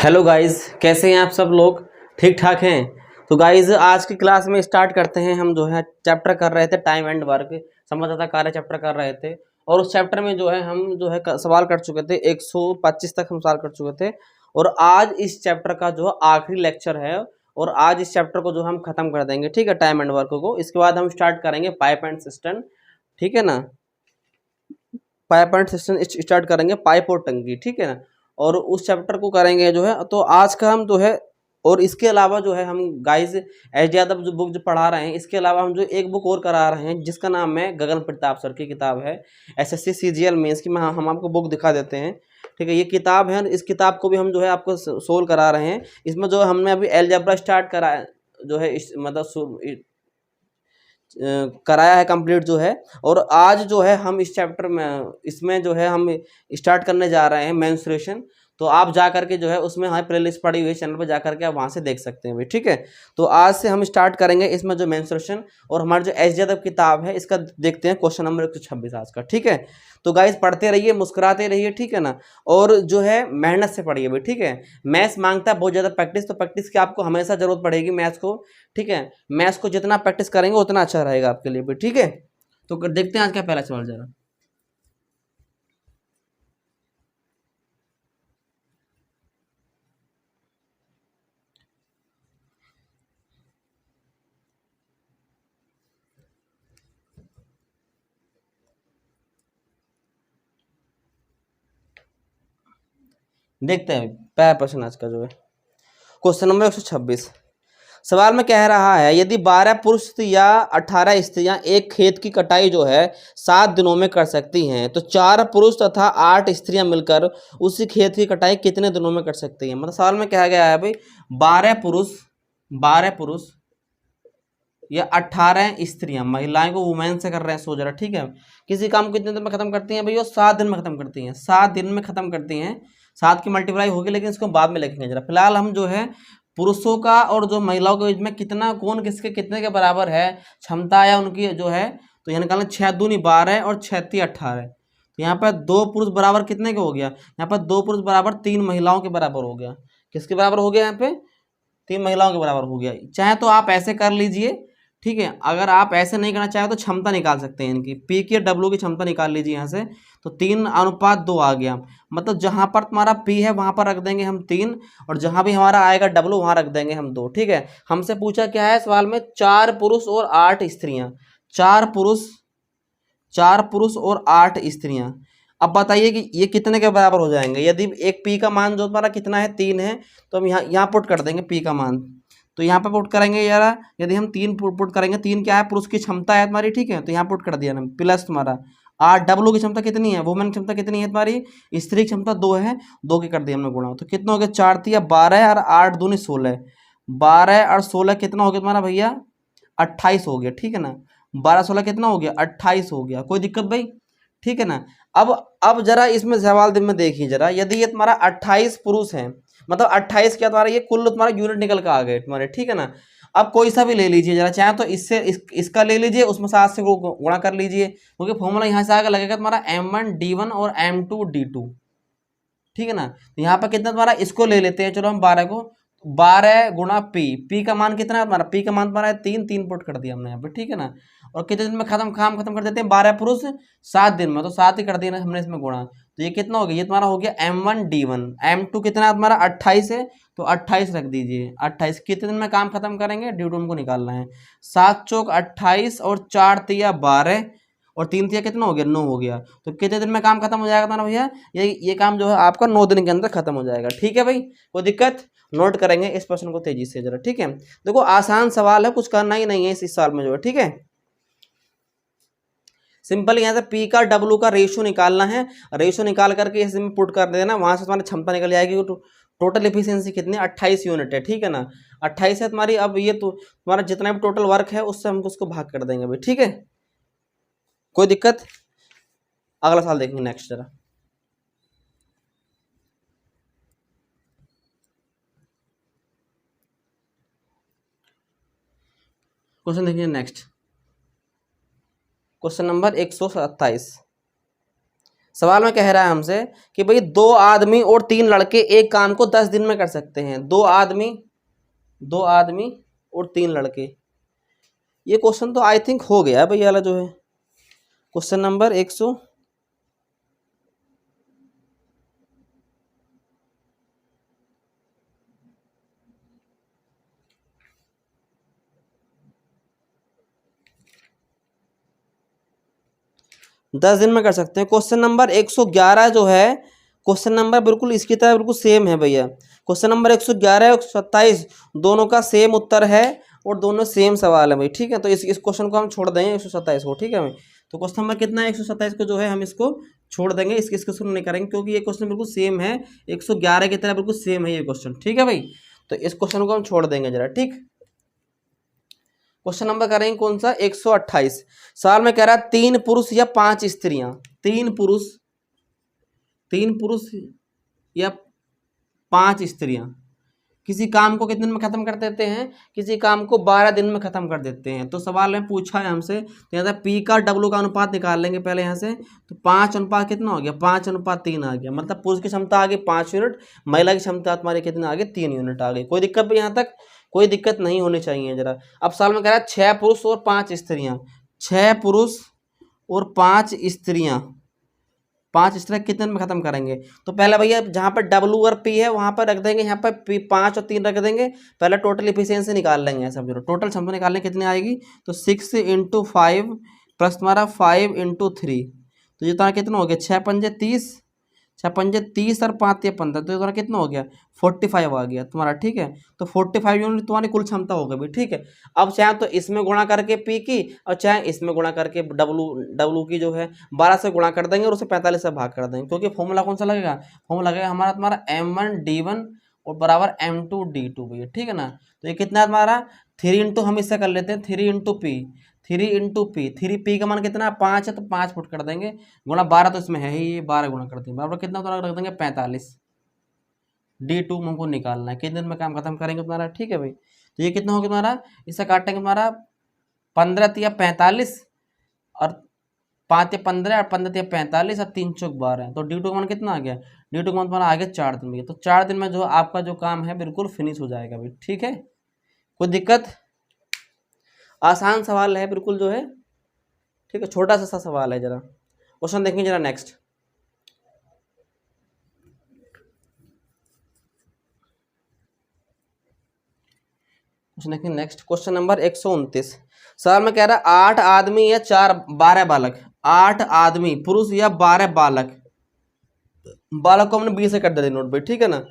Hello guys, कैसे हैं आप सब लोग? ठीक ठाक हैं? तो गाइस आज की क्लास में स्टार्ट करते हैं। हम जो है चैप्टर कर रहे थे टाइम एंड वर्क, संबंधता कार्य चैप्टर कर रहे थे। और उस चैप्टर में जो है हम जो है सवाल कर चुके थे, 125 तक हम सवाल कर चुके थे। और आज इस चैप्टर का जो आखिरी लेक्चर है और आज इस चैप्टर को जो हम खत्म कर देंगे, ठीक है, टाइम एंड वर्क को। इसके बाद हम स्टार्ट करेंगे पाइप एंड सिस्टम, ठीक है ना। पाइप एंड सिस्टम स्टार्ट करेंगे, पाइप और टंकी, ठीक है ना। और उस चैप्टर को करेंगे जो है। तो आज का हम जो है, और इसके अलावा जो है हम गाइस एच यादव जो बुक जो पढ़ा रहे हैं, इसके अलावा हम जो एक बुक और करा रहे हैं जिसका नाम है गगन प्रताप सर की किताब है एसएससी सीजीएल मेंस की। हम आपको बुक दिखा देते हैं, ठीक है। ये किताब है, इस किताब को भी हम जो है आपको सोल्व करा रहे हैं। इसमें जो हमने अभी अलजेब्रा स्टार्ट करा जो है इस मतलब कराया है कंप्लीट जो है। और आज जो है हम इस चैप्टर में इसमें जो है हम स्टार्ट करने जा रहे हैं मेंस्ट्रुएशन। तो आप जा करके जो है उसमें हमारी प्लेलिस्ट पड़ी हुई है चैनल पर, जा करके आप वहाँ से देख सकते हैं भाई, ठीक है। तो आज से हम स्टार्ट करेंगे इसमें जो मेंस्ट्रुएशन। और हमारी जो एच यादव किताब है इसका देखते हैं क्वेश्चन नंबर 126 आज का, ठीक है। तो गाइस पढ़ते रहिए, मुस्कुराते रहिए, ठीक है ना। और जो है मेहनत से पढ़िए भाई, ठीक है। मैथ्स मांगता है बहुत ज़्यादा प्रैक्टिस, तो प्रैक्टिस की आपको हमेशा जरूरत पड़ेगी मैथ्स को, ठीक है। मैथ्स को जितना प्रैक्टिस करेंगे उतना अच्छा रहेगा आपके लिए भी, ठीक है। तो देखते हैं आज का पहला सवाल जरा। देखते हैं पहला प्रश्न आज का जो है क्वेश्चन नंबर 126। सवाल में कह रहा है यदि 12 पुरुष या 18 स्त्रियां एक खेत की कटाई जो है 7 दिनों में कर सकती हैं, तो 4 पुरुष तथा 8 स्त्रियां मिलकर उसी खेत की कटाई कितने दिनों में कर सकती हैं। मतलब सवाल में कहा गया है भाई 12 पुरुष या 18 स्त्रियां, महिलाएं को वुमेन से कर रहे हैं, सो जरा, ठीक है। किसी काम को कितने दिन में खत्म करती हैं भैया? 7 दिन में खत्म करती हैं, 7 दिन में खत्म करती हैं। 7 की मल्टीप्लाई होगी, लेकिन इसको बाद में लिखेंगे जरा। फिलहाल हम जो है पुरुषों का और जो महिलाओं के बीच में कितना, कौन किसके कितने के बराबर है क्षमता या उनकी जो है, तो यहाँ निकालना 6 दूनी 12 और 6 ती 18। तो यहाँ पर 2 पुरुष बराबर कितने का हो गया? यहाँ पर 2 पुरुष बराबर 3 महिलाओं के बराबर हो गया। किसके बराबर हो गया? यहाँ पे 3 महिलाओं के बराबर हो गया। चाहे तो आप ऐसे कर लीजिए, ठीक है। अगर आप ऐसे नहीं करना चाहे तो क्षमता निकाल सकते हैं इनकी, पी की डब्ल्यू की क्षमता निकाल लीजिए यहाँ से। तो 3:2 आ गया। मतलब जहां पर तुम्हारा पी है वहां पर रख देंगे हम 3, और जहां भी हमारा आएगा डब्ल्यू वहां रख देंगे हम 2, ठीक है। हमसे पूछा क्या है सवाल में? 4 पुरुष और 8 स्त्रियां। 4 पुरुष और 8 स्त्रियां। अब बताइए कि ये कितने के बराबर हो जाएंगे? यदि एक पी का मान जो तुम्हारा कितना है 3 है, तो हम यहाँ पुट कर देंगे पी का मान। तो यहाँ पे पुट करेंगे यार, यदि हम 3 पुट करेंगे, 3 क्या है? पुरुष की क्षमता है तुम्हारी, ठीक है। तो यहाँ पुट कर दिया ना, प्लस तुम्हारा 8 डब्ल्यू की क्षमता कितनी है, वुमेन की क्षमता कितनी है तुम्हारी, स्त्री की क्षमता 2 है, 2 की कर दिया हमने गुणा। तो कितना हो गया? 4 तिया 12 और 8 दूनी 16। 12 और 16 कितना हो गया तुम्हारा भैया? 28 हो गया, ठीक है ना। 12 16 कितना हो गया? 28 हो गया। कोई दिक्कत भाई, ठीक है ना। अब जरा इसमें सवाल में देखिए जरा, यदि ये तुम्हारा 28 पुरुष है, मतलब 28 क्या तुम्हारा, ये कुल तुम्हारा यूनिट निकल के आ गए तुम्हारे, ठीक है ना। अब कोई सा भी ले लीजिए जरा, चाहे तो इससे इसका ले लीजिए, उसमें 7 से गुणा कर लीजिए, क्योंकि फॉर्मूला यहाँ से आगे लगेगा तुम्हारा M1D1 और M2D2, ठीक है ना। तो यहाँ पर कितना तुम्हारा, इसको ले लेते हैं, चलो हम 12 को, 12 गुणा पी का मान कितना है तुम्हारा? पी का मान तुम्हारा है 3, 3 पुट कर दिया हमने यहाँ पे, ठीक है ना। और कितने दिन में काम खत्म कर देते हैं? 12 पुरुष 7 दिन में, तो 7 ही कर दिया हमने इसमें गुणा। तो ये कितना हो गया? ये तुम्हारा हो गया M1D1। M2 कितना है तुम्हारा? 28 है, तो 28 रख दीजिए। 28 कितने दिन में काम खत्म करेंगे? ड्यूटून को निकालना है। 7 चौक 28 और 4 तिया 12 और 3 तिया कितना हो गया? 9 हो गया। तो कितने दिन में काम खत्म हो जाएगा तुम्हारा भैया? ये काम जो है आपका 9 दिन के अंदर खत्म हो जाएगा, ठीक है भाई। कोई दिक्कत? नोट करेंगे इस प्रश्न को तेजी से जरा, ठीक है। देखो आसान सवाल है, कुछ करना ही नहीं है इस साल में जो है, ठीक है। सिंपल यहाँ से पी का डब्ल्यू का रेशियो निकालना है, रेशियो निकाल करके इसमें पुट कर देना, वहां से तुम्हारी क्षमता निकल जाएगी। टोटल एफिशिएंसी कितनी? 28 यूनिट है, ठीक है ना। 28 है तुम्हारी। अब ये तो तुम्हारा जितना भी टोटल वर्क है उससे हम उसको भाग कर देंगे भाई, ठीक है। कोई दिक्कत? अगला साल देखेंगे नेक्स्ट जरा। क्वेश्चन देखिए नेक्स्ट, क्वेश्चन नंबर 127। सवाल में कह रहा है हमसे कि भाई 2 आदमी और 3 लड़के एक काम को 10 दिन में कर सकते हैं। 2 आदमी और 3 लड़के। ये क्वेश्चन तो आई थिंक हो गया भैया वाला जो है, क्वेश्चन नंबर 100 10 दिन में कर सकते हैं। क्वेश्चन नंबर 111 जो है, क्वेश्चन नंबर बिल्कुल इसकी तरह बिल्कुल सेम है भैया। क्वेश्चन नंबर 111 और 127 दोनों का सेम उत्तर है और दोनों सेम सवाल है भाई, ठीक है। तो इस क्वेश्चन को हम छोड़ देंगे 127 को, ठीक है भाई। तो क्वेश्चन नंबर कितना है 127 को जो है हम इसको छोड़ देंगे, इसको शुरू नहीं करेंगे क्योंकि ये क्वेश्चन बिल्कुल सेम है, 111 की तरह बिल्कुल सेम है ये क्वेश्चन, ठीक है भाई। तो इस क्वेश्चन को हम छोड़ देंगे जरा, ठीक। क्वेश्चन नंबर करेंगे कौन सा 128। सवाल में कह रहा है 3 पुरुष या 5 स्त्रियां, 3 पुरुष या 5 स्त्रियां किसी काम को कितने दिन में खत्म कर देते हैं, किसी काम को 12 दिन में खत्म कर देते हैं। तो सवाल में पूछा है हमसे, तो यहाँ से पी का डब्ल्यू का अनुपात निकाल लेंगे पहले यहाँ से। तो 5 अनुपात कितना हो गया, 5:3 आ गया। मतलब पुरुष की क्षमता आ गई 5 यूनिट, महिला की क्षमता तुम्हारी कितना आ गई 3 यूनिट आ गई। कोई दिक्कत भी यहाँ तक, कोई दिक्कत नहीं होनी चाहिए जरा। अब सवाल में कह रहा है 6 पुरुष और 5 स्त्रियां, 6 पुरुष और 5 स्त्रियां, 5 स्त्रियां कितने में खत्म करेंगे। तो पहले भैया जहाँ पर डब्ल्यू और पी है वहाँ पर रख देंगे, यहाँ पर पी 5 और 3 रख देंगे। पहले टोटल इफिशियंसी निकाल लेंगे सब, जरूर टोटल क्षमता निकालने कितनी आएगी। तो 6 × 5 प्लस तुम्हारा 5 × 3, तो ये तुम्हारा कितना हो गया 6×5 = 30, 6×5 = 30 और 5×3 = 15, तो तुम्हारा कितना हो गया 45 आ गया तुम्हारा, ठीक है। तो 45 यूनिट तुम्हारी कुल क्षमता हो गई, ठीक है। अब चाहे तो इसमें गुणा करके पी की और चाहे इसमें गुणा करके डब्लू की जो है 12 से गुणा कर देंगे और उसे 45 से भाग कर देंगे, क्योंकि फॉर्मूला कौन सा लगेगा, फॉर्मूला लगेगा हमारा तुम्हारा M1D1 और बराबर M2D2 भैया, ठीक है ना। तो ये कितना है तुम्हारा 3 हम इससे कर लेते हैं 3 × P, 3P का मान कितना 5 है, तो 5 फुट कर देंगे, गुणा 12 तो इसमें है ही, ये 12 गुणा कर देंगे, बराबर कितना तो रख देंगे 45। D2 हमको निकालना है, कितने दिन में काम खत्म करेंगे तुम्हारा, ठीक है भाई। तो ये कितना हो गया तुम्हारा, इससे काटेंगे तुम्हारा 15×3 = 45 और 5×3 = 15 और 15×3 = 45 और 3×4 = 12, तो D2 का मान कितना आ गया, D2 का मान तुम्हारा आ गया 4 दिन में। तो 4 दिन में जो आपका जो काम है बिल्कुल फिनिश हो जाएगा भाई, ठीक है। कोई दिक्कत, आसान सवाल है बिल्कुल जो है, ठीक है, छोटा सा सवाल है। जरा क्वेश्चन देखेंगे जरा नेक्स्ट। क्वेश्चन देखेंगे नेक्स्ट, क्वेश्चन नंबर 129। सवाल में कह रहा है 8 आदमी या 12 बालक, 8 आदमी पुरुष या 12 बालक, बालक को हमने 20 से कर दिया नोट भाई, ठीक है ना।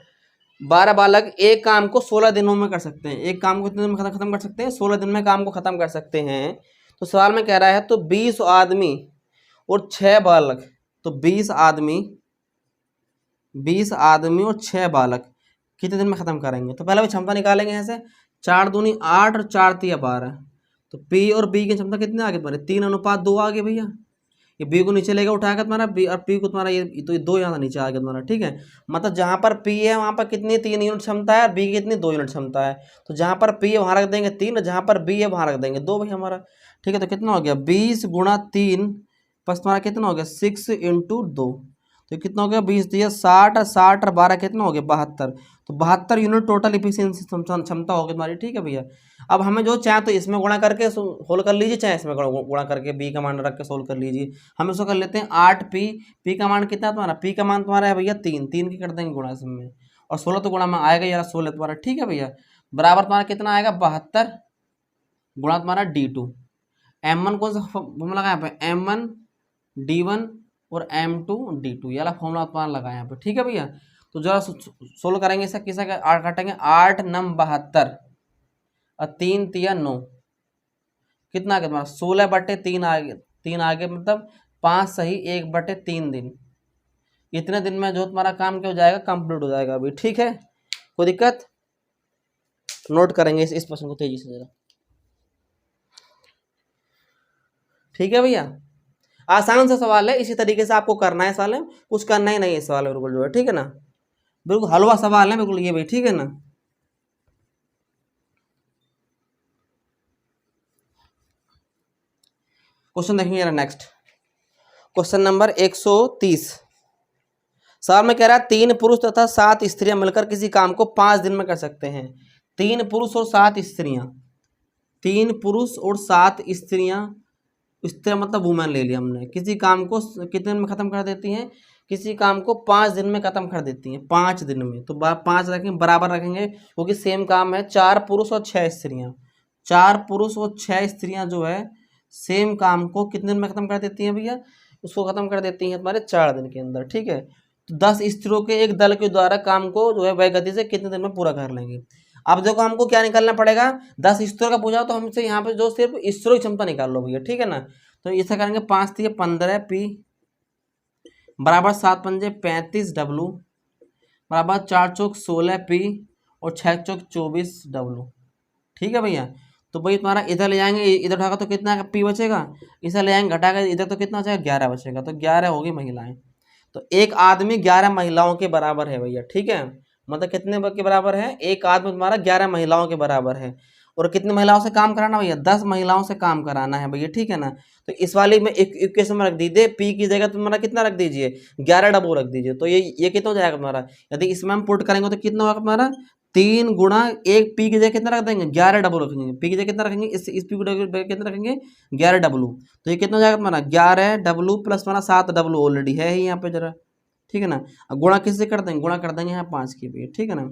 12 बालक एक काम को 16 दिनों में कर सकते हैं, एक काम को कितने दिन में खत्म कर सकते हैं, 16 दिन में काम को खत्म कर सकते हैं। तो सवाल में कह रहा है तो 20 आदमी और 6 बालक, तो 20 आदमी और 6 बालक कितने दिन में खत्म करेंगे। तो पहले भी क्षमता निकालेंगे यहाँ से, 4 दूनी 8 और 4 तिया 12, तो P और B की क्षमता कितने आ गए तुम्हारे 3:2 आ गए भैया। ये बी को नीचे लेगा उठाकर तुम्हारा बी, और पी को तुम्हारा ये तो ये 2 यहाँ नीचे आ गया तुम्हारा, ठीक है। मतलब जहाँ पर पी है वहाँ पर कितनी 3 यूनिट क्षमता है और बी की कितनी 2 यूनिट क्षमता है। तो जहाँ पर पी है वहाँ रख देंगे 3 और जहाँ पर बी है वहाँ रख देंगे 2 भाई हमारा, ठीक है। तो कितना हो गया 20 × 3 प्लस तुम्हारा कितना हो गया 6 × 2, तो कितना हो गया 20 दिया 60 और 60 और 12 कितना हो गया 72, तो 72 यूनिट टोटल इफिशियंसी क्षमता होगी तुम्हारी, ठीक है भैया। अब हमें जो चाहे तो इसमें गुणा करके सोल्व कर लीजिए, चाहे इसमें गुणा करके बी का मान रख के सोल्व कर लीजिए। हम इसको कर लेते हैं 8P, पी का मान कितना है तुम्हारा, पी का मान तुम्हारा है भैया 3 की कर देंगे गुणा इसमें, और 16 तो गुणा में आएगा यार 16 तुम्हारा, ठीक है भैया। बराबर तुम्हारा कितना आएगा 72 गुणा तुम्हारा D2, M1 कौन सा फॉर्मूला लगाया यहाँ पे M1D1 और M2D2, ये वाला फॉर्मूला तुम्हारा लगाया यहाँ पे, ठीक है भैया। तो जरा सोल्व करेंगे इसका, किसा का 8 काटेंगे 8 × 9 = 72 और 3 × 3 = 9, कितना आ गया तुम्हारा 16/3 आ गया, 3 आ गया, मतलब 5 सही 1/3 दिन। इतने दिन में जो तुम्हारा काम क्या हो जाएगा कंप्लीट हो जाएगा अभी, ठीक है। कोई दिक्कत, नोट करेंगे इस प्रश्न को तेजी से जरा, ठीक है भैया। आसान सा सवाल है, इसी तरीके से आपको करना है सवाल है, कुछ करना ही नहीं है सवाल बिल्कुल जो है, ठीक है ना। बिल्कुल हलवा सवाल है बिल्कुल ये भाई, ठीक है ना। क्वेश्चन देखेंगे जरा नेक्स्ट, क्वेश्चन नंबर 130। सवाल में कह रहा है 3 पुरुष तथा 7 स्त्रियां मिलकर किसी काम को 5 दिन में कर सकते हैं। 3 पुरुष और 7 स्त्रियां, 3 पुरुष और 7 स्त्रियां, स्त्रियां मतलब वुमेन ले लिया हमने, किसी काम को कितने दिन में खत्म कर देती हैं? किसी काम को 5 दिन में खत्म कर देती हैं, 5 दिन में। तो 5 रखेंगे, बराबर रखेंगे, क्योंकि सेम काम है। 4 पुरुष और 6 स्त्रियां, 4 पुरुष और 6 स्त्रियां जो है सेम काम को कितने दिन में खत्म कर देती हैं भैया? उसको खत्म कर देती हैं तुम्हारे 4 दिन के अंदर, ठीक है। तो 10 स्त्रियों के एक दल के द्वारा काम को जो है वह गति से कितने दिन में पूरा कर लेंगे। अब देखो हमको क्या निकालना पड़ेगा, 10 स्त्रियों का पूछा तो हमसे यहाँ पे जो सिर्फ स्त्रियों की क्षमता निकाल लो भैया, ठीक है ना। तो इसे करेंगे 5 3 15 पी बराबर 7 पंजे 35 डब्लू बराबर 4 चौक 16 पी और 6 चौक 24 डब्लू, ठीक है भैया। तो भाई तुम्हारा इधर ले जाएंगे, इधर उठाकर तो कितना पी बचेगा, इसे ले जाएंगे घटाकर इधर तो कितना बचेगा, 11 बचेगा। तो 11 होगी महिलाएं। तो एक आदमी 11 महिलाओं के बराबर है भैया, ठीक है। मतलब कितने के बराबर है? एक आदमी तुम्हारा 11 महिलाओं के बराबर है। और कितनी महिलाओं से काम कराना भैया? 10 महिलाओं से काम कराना है भैया, ठीक है ना। तो इस वाली में एक इक्वेशन में रख दीजिए, पी की जगह तुम्हारा कितना रख दीजिए, 11 डब्लू रख दीजिए। तो ये कितना हो जाएगा तुम्हारा? यदि इसमें हम पुट करेंगे तो कितना होगा तुम्हारा? 3 गुणा एक पी की जगह कितना रख देंगे, 11 डब्लू रखेंगे। पी की जगह कितना रखेंगे, इस पी की जगह कितना रखेंगे, 11 डब्लू। तो ये कितना हो जाएगा तुम्हारा? 11 डब्लू प्लस तुम्हारा 7 डब्लू ऑलरेडी है ही यहाँ पे जरा, ठीक है ना। अब गुणा किससे कर देंगे? गुणा कर देंगे यहाँ 5 के भी, ठीक है ना।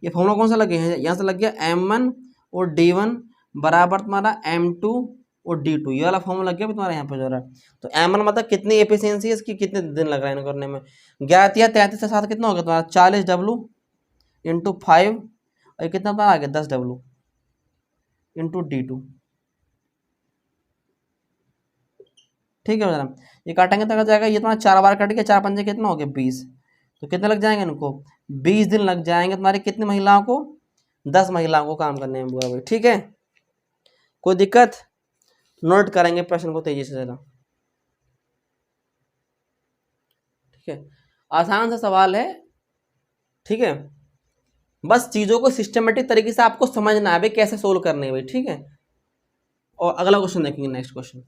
ये फॉर्मूला कौन सा लगे हैं? यहाँ से लग गया M1 और D1 बराबर तुम्हारा M2 और D2, ये वाला फॉर्मूला लग गया तुम्हारा यहाँ पे जरा। तो M1 मतलब कितनी एफिशिएंसी है इसकी, कितने दिन लग रहा है इनको करने में। 11 या 33 से 7 कितना हो गया तुम्हारा? 40 डब्लू इंटू 5 और कितना तुम्हारा आ गया 10 डब्लू इंटू D2, ठीक है जरा। ये काटेंगे तो जाएगा, ये तुम्हारा 4 बार कट के 4 पंजे कितना हो गया 20। तो कितने लग जाएंगे इनको? 20 दिन लग जाएंगे तुम्हारी कितनी महिलाओं को? 10 महिलाओं को काम करने में पूरा भाई, ठीक है। कोई दिक्कत? नोट करेंगे प्रश्न को तेजी से जरा, ठीक है। आसान सा सवाल है, ठीक है। बस चीजों को सिस्टमेटिक तरीके से आपको समझना है भाई कैसे सोल्व करने है भाई, ठीक है। और अगला क्वेश्चन देखेंगे, नेक्स्ट क्वेश्चन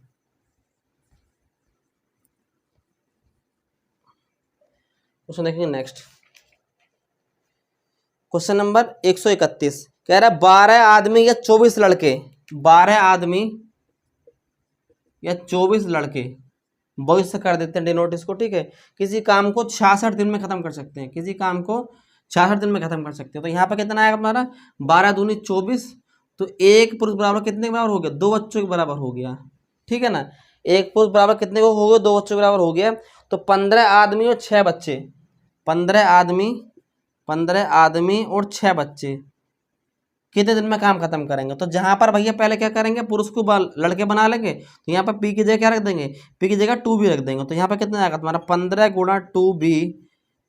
देखेंगे नेक्स्ट। क्वेश्चन नंबर 131 कह रहा है 12 आदमी या 24 लड़के, 12 आदमी या 24 लड़के बॉयज से कर देते हैं डिनोट इसको, ठीक है। किसी काम को 66 दिन में खत्म कर सकते हैं, किसी काम को 66 दिन में खत्म कर सकते हैं। तो यहाँ पर कितना आएगा हमारा? 12 दूनी 24, तो एक पुरुष बराबर कितने के बराबर हो गया? 2 बच्चों के बराबर हो गया, ठीक है ना। एक पुरुष बराबर कितने को हो गया? 2 बच्चों के बराबर हो गया। तो 15 आदमी और 6 बच्चे, 15 आदमी और 6 बच्चे कितने दिन में काम खत्म करेंगे? तो जहां पर भैया पहले क्या करेंगे, पुरुष को लड़के बना लेंगे। तो यहाँ पर पी की जगह क्या रख देंगे? पी की जगह 2b रख देंगे। तो यहाँ पर कितना आएगा तुम्हारा? 15 गुणा 2b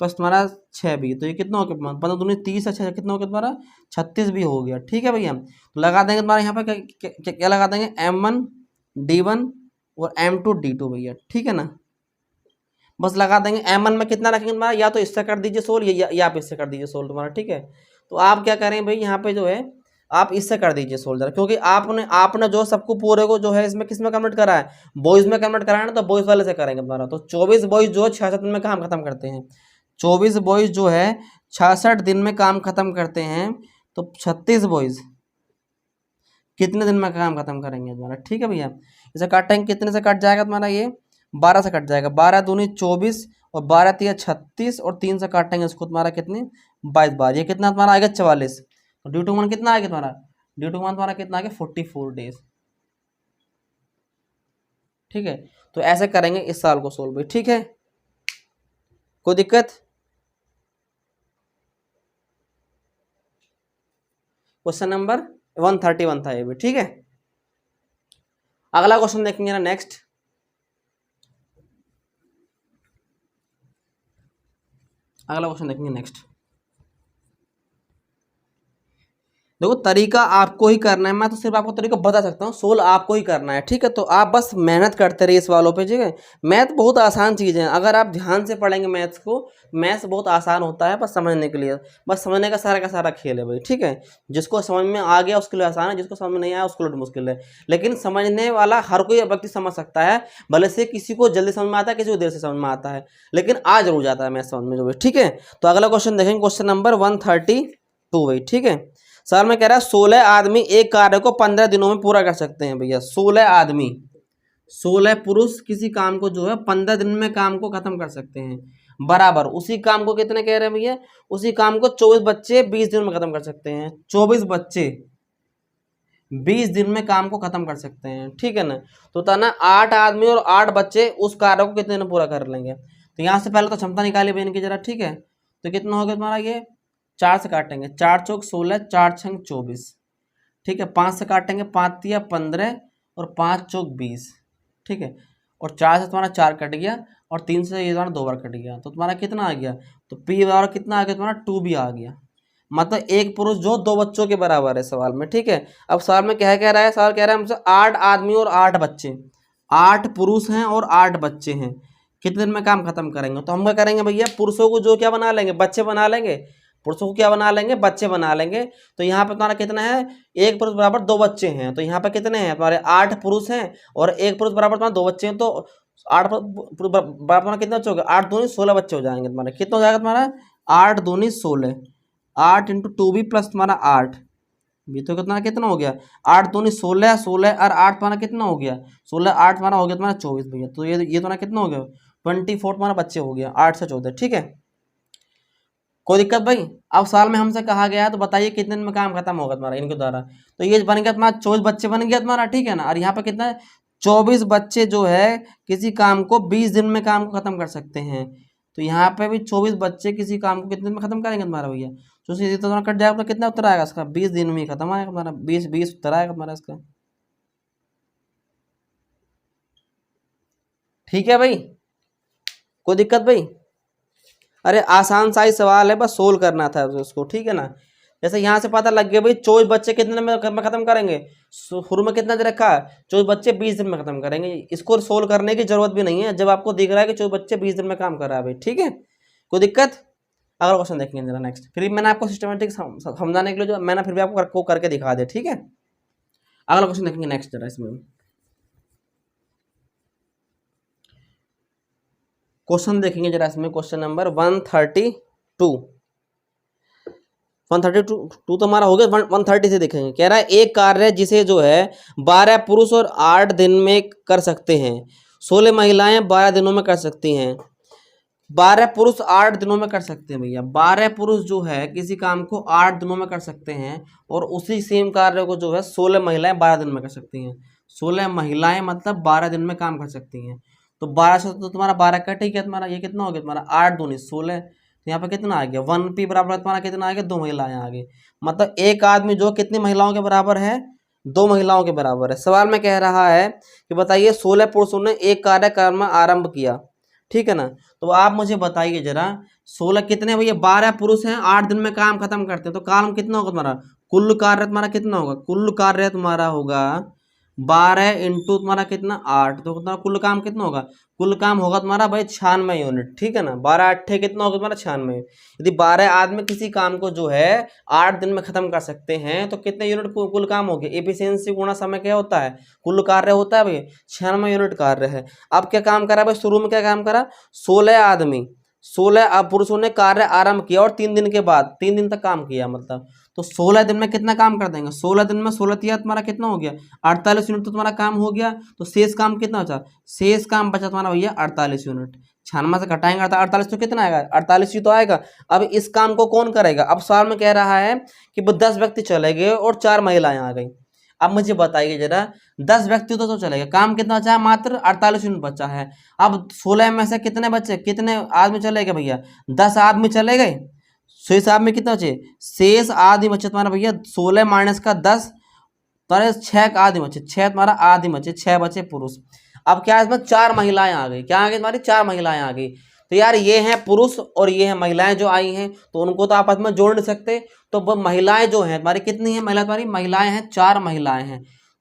प्लस तुम्हारा 6b। तो ये कितना हो गया? 15 दूनी 30 अच्छा कितना हो गया तुम्हारा? 36 भी हो गया, ठीक है भैया। तो लगा देंगे तुम्हारा यहाँ पर क्या लगा देंगे? M1 D1 और M2 D2 भैया, ठीक है ना। बस लगा देंगे। M1 में कितना रखेंगे तुम्हारा? या तो इससे कर दीजिए सोल्व, या आप इससे कर दीजिए सोल्व तुम्हारा, ठीक है। तो आप क्या करें भाई, यहाँ पे जो है आप इससे कर दीजिए सोल्व जरा, क्योंकि आपने जो सबको पूरे को जो है इसमें किस में कन्वर्ट करा है? बॉयज में कन्वर्ट करा है ना, तो बॉयज वाले से करेंगे तुम्हारा। तो 24 बॉयज जो 66 दिन में काम खत्म करते हैं, 24 बॉयज जो है 66 दिन में काम खत्म करते हैं। तो 36 बॉयज कितने दिन में काम खत्म करेंगे तुम्हारा, ठीक है भैया। इसे काटेंगे, कितने से कट जाएगा तुम्हारा? ये 12 से कट जाएगा, 12 दूनी 24 और 12 तिया 36 और 3 से काटेंगे इसको तुम्हारा कितनी? 22 बार। ये कितना तुम्हारा आएगा? 44। तो ड्यू टू 1 कितना आएगा तुम्हारा? ड्यू टू 1 तुम्हारा कितना आएगा? 44 डेज, ठीक है। तो ऐसे करेंगे इस साल को सोल्व भी, ठीक है। कोई दिक्कत? क्वेश्चन नंबर 131 था ये भी, ठीक है। अगला क्वेश्चन देखेंगे ना, नेक्स्ट। अगला क्वेश्चन देखेंगे नेक्स्ट। देखो तरीका आपको ही करना है, मैं तो सिर्फ आपको तरीका बता सकता हूँ, सोल्व आपको ही करना है, ठीक है। तो आप बस मेहनत करते रहिए इस वालों पे, ठीक है। मैथ बहुत आसान चीज़ है, अगर आप ध्यान से पढ़ेंगे मैथ्स को, मैथ्स बहुत आसान होता है बस समझने के लिए, बस समझने का सारा खेल है भाई, ठीक है। जिसको समझ में आ गया उसके लिए आसान है, जिसको समझ में नहीं आया उसके लिए मुश्किल है, लेकिन समझने वाला हर कोई व्यक्ति समझ सकता है, भले से किसी को जल्दी समझ में आता है, किसी को देर से समझ में आता है, लेकिन आ जरूर जाता है मैथ समझ में जो है, ठीक है। तो अगला क्वेश्चन देखेंगे, क्वेश्चन नंबर 132 भाई, ठीक है। सर में कह रहा है 16 आदमी एक कार्य को 15 दिनों में पूरा कर सकते हैं भैया। 16 आदमी, 16 पुरुष किसी काम को जो है 15 दिन में काम को खत्म कर सकते हैं, बराबर उसी काम को कितने कह रहे हैं भैया, उसी काम को 24 बच्चे 20 दिन में खत्म कर सकते हैं। 24 बच्चे 20 दिन में काम को खत्म कर सकते हैं, ठीक है ना। तो था ना 8 आदमी और 8 बच्चे उस कार्य को कितने दिन में पूरा कर लेंगे। तो यहाँ से पहले तो क्षमता निकाली बहन की जरा, ठीक है। तो कितना हो गया तुम्हारा, ये 4 से काटेंगे, 4 चौक 16, 4 छंग 24, ठीक है। 5 से काटेंगे, 5 तिया 15 और 5 चौक 20, ठीक है। और 4 से तुम्हारा 4 कट गया और 3 से ये तुम्हारा 2 बार कट गया, तो तुम्हारा कितना आ गया, तो पी बराबर कितना आ गया तुम्हारा 2 भी आ गया, मतलब एक पुरुष जो 2 बच्चों के बराबर है सवाल में, ठीक है। अब सवाल में क्या कह रहा है, सवाल कह रहा है हमसे 8 आदमी और 8 बच्चे, 8 पुरुष हैं और 8 बच्चे हैं, कितने दिन में काम खत्म करेंगे। तो हम क्या करेंगे भैया, पुरुषों को जो क्या बना लेंगे, बच्चे बना लेंगे, पुरुषों को क्या बना लेंगे, बच्चे बना लेंगे। तो यहाँ पे तुम्हारा कितना है, एक पुरुष बराबर 2 बच्चे हैं, तो यहाँ पे कितने हैं तुम्हारे 8 पुरुष हैं और एक पुरुष बराबर तुम्हारे 2 बच्चे हैं, तो 8 बराबर तुम्हारा कितना बच्चे हो गए, 8 दूनी 16 बच्चे हो जाएंगे तुम्हारे। कितना हो जाएगा तुम्हारा, 8 दूनी 16, 8 इंटू 2b प्लस तुम्हारा 8, भी तो कितना हो गया, 8 दूनी 16, 16 और 8 तुम्हारा कितना हो गया, 16 8 तुम्हारा हो गया तुम्हारा 24 भैया। तो ये तुम्हारा कितना हो गया, 24 तुम्हारा बच्चे हो गया, 8 से 14, ठीक है। कोई दिक्कत भाई। अब साल में हमसे कहा गया है तो बताइए कितने दिन में काम खत्म होगा तुम्हारा इनके द्वारा। तो ये बन गया तुम्हारा 24 बच्चे बन गया तुम्हारा, ठीक है ना। और यहाँ पे कितना है, 24 बच्चे जो है किसी काम को 20 दिन में काम को खत्म कर सकते हैं। तो यहाँ पे भी 24 बच्चे किसी काम को कितने दिन में खत्म करेंगे तुम्हारा भैया, तो सीधे तो कट जाएगा, तो कितना उत्तर आएगा इसका, 20 दिन में ही खत्म आएगा तुम्हारा, 20 उत्तर आएगा तुम्हारा इसका, ठीक है भाई। कोई दिक्कत भाई, अरे आसान सा ही सवाल है, बस सोल्व करना था उसको, ठीक है ना। जैसे यहाँ से पता लग गया भाई 24 बच्चे कितने में खत्म करेंगे, शुरू में कितना दे रखा है, 24 बच्चे 20 दिन में खत्म करेंगे। इसको सोल्व करने की जरूरत भी नहीं है जब आपको दिख रहा है कि 24 बच्चे 20 दिन में काम कर रहा है भाई, ठीक है। कोई दिक्कत। अगला क्वेश्चन देखेंगे जरा नेक्स्ट, फिर मैंने आपको सिस्टमेटिक समझाने के लिए जो मैंने फिर भी आपको करके दिखा दे, ठीक है। अगला क्वेश्चन देखेंगे नेक्स्ट जरा, इसमें क्वेश्चन देखेंगे जरा, इसमें क्वेश्चन नंबर 132 तो हमारा हो गया, 130 से देखेंगे। कह रहा है एक कार्य जिसे जो है 12 पुरुष और 8 दिन में कर सकते हैं, 16 महिलाएं 12 दिनों में कर सकती हैं। 12 पुरुष 8 दिनों में कर सकते हैं भैया, 12 पुरुष जो है किसी काम को 8 दिनों में कर सकते हैं, और उसी सेम कार्य को जो है 16 महिलाएं 12 दिन में कर सकती हैं। 16 महिलाएं मतलब 12 दिन में काम कर सकती हैं। तो 12 से तो तुम्हारा 12 कट ही गया तुम्हारा, ये कितना हो गया तुम्हारा 8 दूनी 16, तो यहाँ पे कितना आ गया 1p बराबर तुम्हारा कितना आ गया, 2 महिलाएं आ गई। मतलब एक आदमी जो कितनी महिलाओं के बराबर है, 2 महिलाओं के बराबर है। सवाल में कह रहा है कि बताइए 16 पुरुषों ने एक कार्यक्रम आरंभ किया, ठीक है ना। तो आप मुझे बताइए जरा 16 कितने भैया, 12 पुरुष हैं 8 दिन में काम खत्म करते हैं, तो काम कितना होगा तुम्हारा, कुल कार्य तुम्हारा कितना होगा, कुल कार्य तुम्हारा होगा 12 इंटू तुम्हारा कितना 8, तो तुम्हारा कुल काम कितना होगा, कुल काम होगा तुम्हारा भाई 96 यूनिट, ठीक है ना। 12 अट्ठे कितना होगा तुम्हारा 96। यदि 12 आदमी किसी काम को जो है 8 दिन में खत्म कर सकते हैं तो कितने यूनिट कुल काम हो गया, एफिशिएंसी गुणा समय क्या होता है, कुल कार्य होता है भाई 96 यूनिट कार्य है। अब क्या काम करा भाई, शुरू में क्या काम करा, 16 आदमी 16 पुरुषों ने कार्य आरंभ किया और 3 दिन के बाद 3 दिन तक काम किया, मतलब तो 16 दिन में कितना काम कर देंगे, 16 दिन में 16 तिया तुम्हारा कितना हो गया 48 यूनिट, तो तुम्हारा काम हो गया। तो शेष काम कितना बचा, शेष काम बचा तुम्हारा भैया 48 यूनिट, 96 से घटाएंगे 48 तो कितना आएगा, 48 ही तो आएगा। अब इस काम को कौन करेगा, अब सवाल में कह रहा है कि 10 व्यक्ति चले गए और 4 महिलाएं आ गई। अब मुझे बताइए जरा 10 व्यक्ति तो चले गए, काम कितना बचा है, मात्र 48 यूनिट बचा है। अब 16 में से कितने बच्चे, कितने आदमी चले गए भैया, 10 आदमी चले गए, शेष आदमी कितना बचे, शेष आदमी बचे तुम्हारा भैया 16 माइनस का 10 तुम्हारे 6 आदमी बचे, 6 तुम्हारा आदमी बचे, 6 बचे पुरुष। अब क्या है इसमें 4 महिलाएं आ गई, क्या आ गई तुम्हारी 4 महिलाएं आ गई। तो तो यार ये हैं पुरुष और ये हैं महिलाएं जो आई हैं, तो उनको तो आपस में जोड़ नहीं सकते। तो वो महिलाएं जो हैं हमारी कितनी हैं, महिलाएं हैं 4 महिलाएं हैं।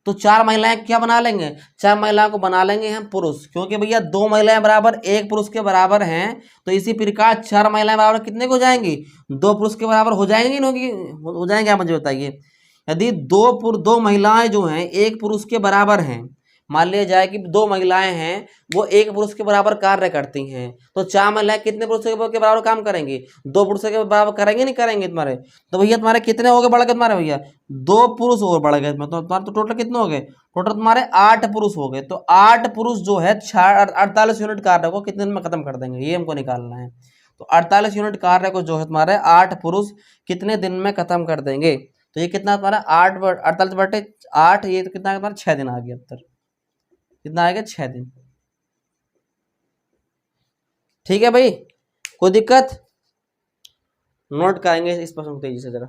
तो 4 महिलाएं क्या बना लेंगे, 4 महिलाओं को बना लेंगे हम पुरुष, क्योंकि भैया 2 महिलाएं बराबर 1 पुरुष के बराबर हैं। तो इसी प्रकार 4 महिलाएं बराबर कितने को हो जाएंगी, 2 पुरुष के बराबर हो जाएंगी, हो जाएंगे, आप मुझे बताइए। यदि 2 महिलाएं जो हैं 1 पुरुष के बराबर हैं, मान लिया जाए कि 2 महिलाएं हैं वो 1 पुरुष के बराबर कार्य करती हैं, तो 4 महिलाएं कितने पुरुषों के बराबर काम करेंगी, 2 पुरुषों के बराबर करेंगे, नहीं करेंगे तुम्हारे। तो भैया तुम्हारे कितने हो गए बढ़ गए तुम्हारे भैया, 2 पुरुष और बढ़ गए, तो तुम्हारे तो टोटल कितने हो गए, टोटल तुम्हारे 8 पुरुष हो गए। तो 8 पुरुष जो है 48 यूनिट कार्य को कितने दिन में खत्म कर देंगे, ये हमको निकालना है। तो 48 यूनिट कार्य को जो है तुम्हारे 8 पुरुष कितने दिन में खत्म कर देंगे। तो ये कितना तुम्हारा 48/8, ये तो कितना तुम्हारा 6 दिन आ गया उत्तर, कितना आएगा 6 दिन। ठीक है भाई, कोई दिक्कत, नोट करेंगे इस प्रश्न को तेजी से जरा।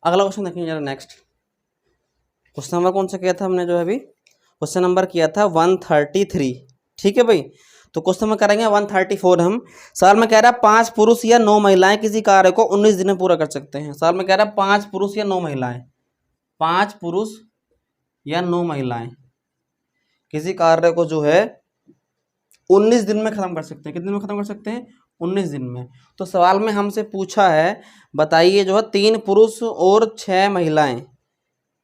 अगला क्वेश्चन देखेंगे जरा नेक्स्ट। क्वेश्चन नंबर कौन सा किया था हमने, जो है अभी क्वेश्चन नंबर किया था 133। ठीक है भाई, तो क्वेश्चन में करेंगे 134 हम। साल में कह रहा है 5 पुरुष या 9 महिलाएं किसी कार्य को 19 दिन में पूरा कर सकते हैं। साल में कह रहा है 5 पुरुष या 9 महिलाएं, 5 पुरुष या 9 महिलाएं किसी कार्य को जो है 19 दिन में खत्म कर सकते हैं। कितने दिन में खत्म कर सकते हैं, 19 दिन में। तो सवाल में हमसे पूछा है, बताइए जो है 3 पुरुष और 6 महिलाएं,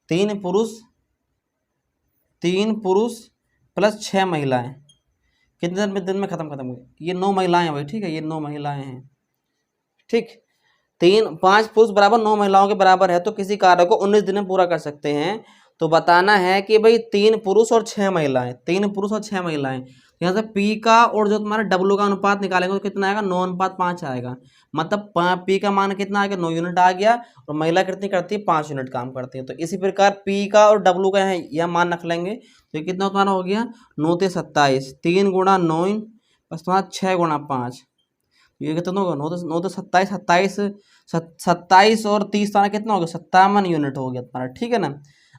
3 पुरुष प्लस 6 महिलाएं कितने दिन में खत्म हुई। ये 9 महिलाएं हैं भाई, ठीक है, ये 9 महिलाएं हैं। ठीक, 5 पुरुष बराबर 9 महिलाओं के बराबर है, तो किसी कार्य को 19 दिन में पूरा कर सकते हैं। तो बताना है कि भाई 3 पुरुष और 6 महिलाएं, 3 पुरुष और 6 महिलाएं, यहाँ से पी का और जो तुम्हारा डब्लू का अनुपात निकालेंगे तो कितना आएगा, 9:5 आएगा। मतलब पी का मान कितना आ गया, 9 यूनिट आ गया, और महिला कितनी करती है, 5 यूनिट काम करती है। तो इसी प्रकार पी का और डब्लू का यह मान रख लेंगे, तो ये कितना तुम्हारा हो गया, 9 × 27, 3 × 9 बस तुम्हारा 6 × 5, ये कितना होगा, 9 तो 27, 27 और 30 तुम्हारा कितना हो गया, 57 यूनिट हो गया तुम्हारा। ठीक है ना।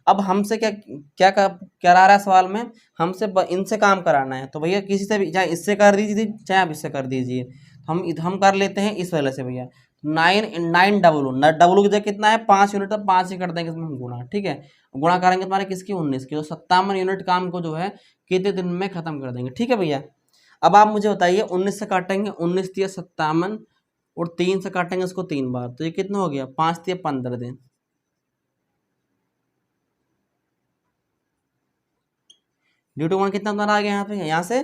अब हमसे क्या क्या करा रहा है सवाल में, हमसे इनसे काम कराना है। तो भैया किसी से भी, चाहे इससे कर दीजिए चाहे आप इससे कर दीजिए, हम कर लेते हैं इस वाले से भैया। 9 डब्लू की जगह कितना है, 5 यूनिट, तो 5 ही कर देंगे इसमें हम गुणा। ठीक है, गुणा करेंगे तुम्हारे किसकी, 19 की, तो 57 यूनिट काम को जो है कितने दिन में खत्म कर देंगे। ठीक है भैया, अब आप मुझे बताइए 19 से काटेंगे, 19 × 57 और 3 से काटेंगे इसको 3 बार, तो ये कितना हो गया, 5 × 15 दिन। ड्यू टू 1 कितना तुम्हारा आ गया, यहाँ से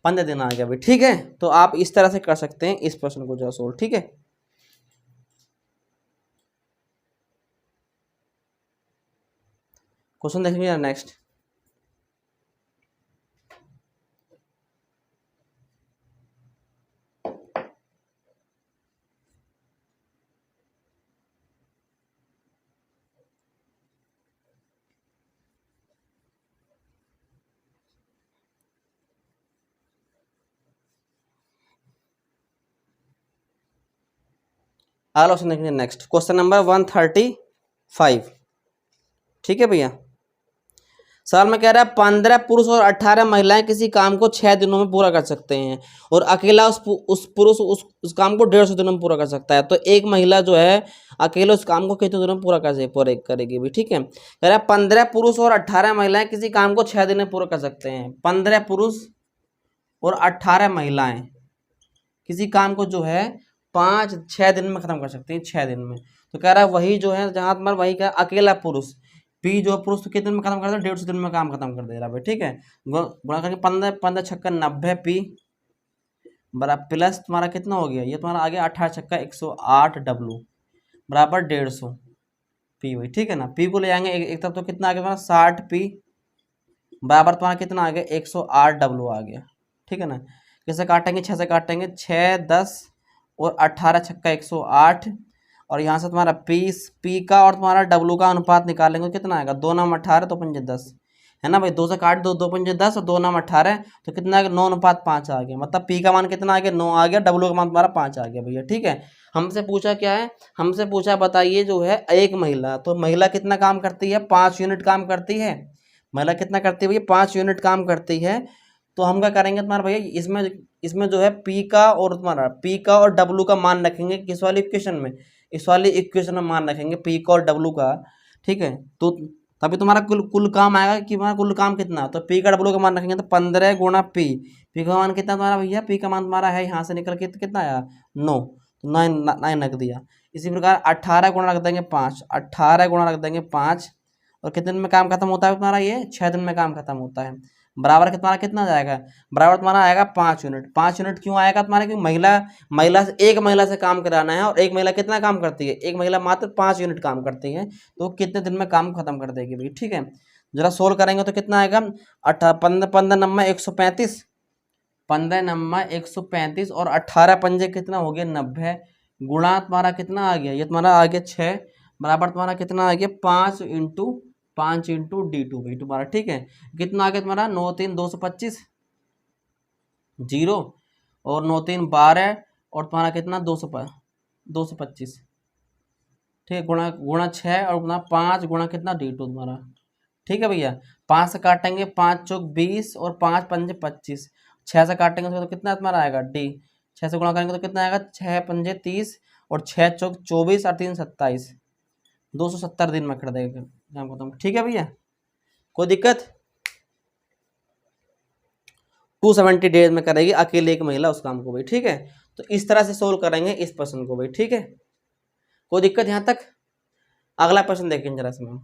15 दिन आ गया भाई। ठीक है, तो आप इस तरह से कर सकते हैं इस प्रश्न को जो सोल्व। ठीक है, क्वेश्चन देखेंगे नेक्स्ट। अगला क्वेश्चन देखेंगे नेक्स्ट, क्वेश्चन नंबर 135। ठीक है भैया, सवाल में कह रहा है 15 पुरुष और 18 महिलाएं किसी काम को 6 दिनों में पूरा कर सकते हैं, और अकेला उस पुरुष उस काम को 150 दिनों में पूरा कर सकता है। तो एक महिला जो है अकेले उस काम को कितने दिनों में पूरा करेगी भी। ठीक है, कह रहा है 15 पुरुष और 18 महिलाएं किसी काम को 6 दिन में पूरा कर सकते हैं। 15 पुरुष और 18 महिलाएं किसी काम को जो है 6 दिन में खत्म कर सकते हैं, 6 दिन में। तो कह रहा है वही जो है, जहां तुम्हारा वही का अकेला पुरुष पी जो पुरुष तो कितने दिन में खत्म कर दे, 150 दिन में काम खत्म कर दे रहा है। ठीक है, गुणा करके 15 छक्का 90 पी बराबर प्लस तुम्हारा कितना हो गया, ये तुम्हारा आ गया 18 छक्का 108 डब्लू बराबर 150 पी भाई। ठीक है ना, पी को ले जाएंगे एक तरफ, तो कितना आ गया तुम्हारा 60 पी बराबर तुम्हारा कितना आ गया, 108 डब्लू आ गया। ठीक है ना, किससे काटेंगे, 6 से काटेंगे, 6 10 और 18 छक्का 108, और यहाँ से तुम्हारा पी का और तुम्हारा डब्लू का अनुपात निकालेंगे, कितना आएगा, 2 9 18 तो 5 10, है ना भाई, 2 से काट दो, 2 पंजे 10 और 2 नाम 18, तो कितना आ गया 9:5 आ गया। मतलब पी का मान कितना आ गया 9 आ गया, डब्ल्यू का मान तुम्हारा 5 आ गया भैया। ठीक है, हमसे पूछा क्या है, हमसे पूछा बताइए जो है एक महिला, तो महिला कितना काम करती है, 5 यूनिट काम करती है। महिला कितना करती है भैया, 5 यूनिट काम करती है। तो हम क्या करेंगे तुम्हारा भैया, इसमें इसमें जो है पी का और तुम्हारा पी का और डब्ल्यू का मान रखेंगे किस वाली इक्वेशन में, इस वाली इक्वेशन में मान रखेंगे पी का और डब्ल्यू का। ठीक है, तो तभी तुम्हारा कुल कुल काम आएगा कि तुम्हारा कुल काम कितना, तो पी का डब्ल्यू का मान रखेंगे तो 15 गुणा पी, पी का मान कितना तुम्हारा भैया, पी का मान तुम्हारा है यहाँ से निकल के कितना आया 9, तो 9 रख दिया। इसी प्रकार 18 गुणा रख देंगे 5, 18 गुणा रख देंगे 5, और कितने दिन में काम खत्म होता है तुम्हारा, ये 6 दिन में काम खत्म होता है। बराबर तुम्हारा कितना जाएगा, बराबर तुम्हारा आएगा 5 यूनिट। 5 यूनिट क्यों आएगा तुम्हारा, क्योंकि महिला से एक महिला से काम कराना है, और एक महिला कितना काम करती है, एक महिला मात्र 5 यूनिट काम करती है, तो कितने दिन में काम खत्म कर देगी भाई। ठीक है, जरा सोल्व करेंगे तो कितना आएगा, 15 नम्बर 135, 15 नम्बर 135 और 18 पंजे कितना हो गया 90, गुणा तुम्हारा कितना आ गया, ये तुम्हारा आ गया 6, बराबर तुम्हारा कितना आ गया 5 इंटू D2 भाई तुम्हारा। ठीक है, कितना आ गया तुम्हारा 9 3 225 0, और 9 3 12, और तुम्हारा कितना 225। ठीक है, गुणा गुणा 6 और गुणा 5 गुणा कितना D2 तुम्हारा। ठीक है भैया, 5 से काटेंगे 5 चौक 20 और 5 पंजे 25, 6 से काटेंगे तो कितना तुम्हारा आएगा D, 6 से गुणा करेंगे तो कितना आएगा 6 पंजे 30 और 6 चौक 24 और 3 27, 270 दिन में कर देगा काम खत्म। ठीक है भैया, कोई दिक्कत, 270 डेज में करेगी अकेले एक महिला उस काम को भाई। ठीक है, तो इस तरह से सोल्व करेंगे इस प्रश्न को भाई। ठीक है, कोई दिक्कत यहाँ तक, अगला प्रश्न देखें जरा इसमें।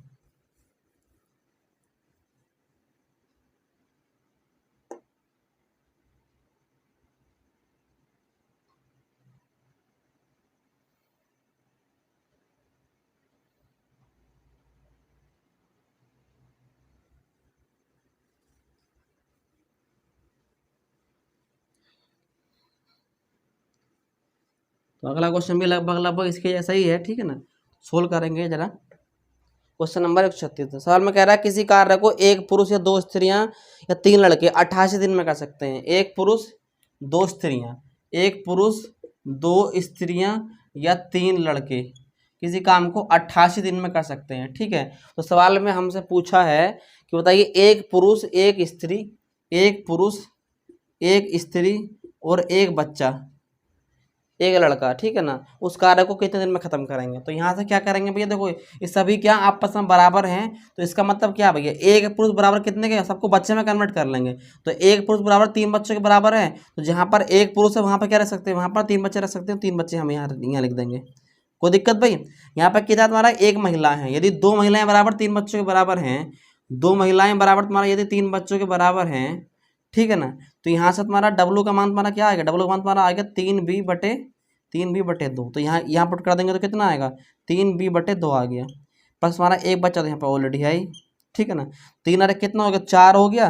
तो अगला क्वेश्चन भी लगभग लगभग इसके जैसा ही है। ठीक है ना, सोल्व करेंगे जरा। क्वेश्चन नंबर 136 सवाल में कह रहा है किसी कार्य को एक पुरुष या 2 स्त्रियां या 3 लड़के 88 दिन में कर सकते हैं। एक पुरुष 2 स्त्रियां, एक पुरुष 2 स्त्रियां या 3 लड़के किसी काम को 88 दिन में कर सकते हैं। ठीक है, तो सवाल में हमसे पूछा है कि बताइए एक पुरुष एक स्त्री, एक पुरुष एक स्त्री और एक बच्चा, एक लड़का, ठीक है ना, उस कार्य को कितने दिन में खत्म करेंगे। तो यहाँ से क्या करेंगे भैया, देखो ये सभी क्या आपस में बराबर हैं, तो इसका मतलब क्या भैया, एक पुरुष बराबर कितने के, सबको बच्चे में कन्वर्ट कर लेंगे। तो एक पुरुष बराबर 3 बच्चों के बराबर है, तो जहाँ पर एक पुरुष है वहाँ पर क्या रख सकते हैं, वहाँ पर 3 बच्चे रख सकते हैं, 3 बच्चे हम यहाँ लिख देंगे। कोई दिक्कत भाई, यहाँ पर कितना तुम्हारा एक महिला है, यदि 2 महिलाएं बराबर 3 बच्चों के बराबर हैं, 2 महिलाएं बराबर तुम्हारा यदि 3 बच्चों के बराबर हैं, ठीक है ना, तो यहाँ से तुम्हारा डब्लू का मान तुम्हारा क्या आएगा, डब्लू का मान तुम्हारा आएगा 3b/2। तो यहाँ पुट कर देंगे तो कितना आएगा 3b/2 आ गया, प्लस हमारा एक बच्चा तो यहाँ पर ऑलरेडी है ही। ठीक है ना, 3 अरे कितना हो गया 4 हो गया,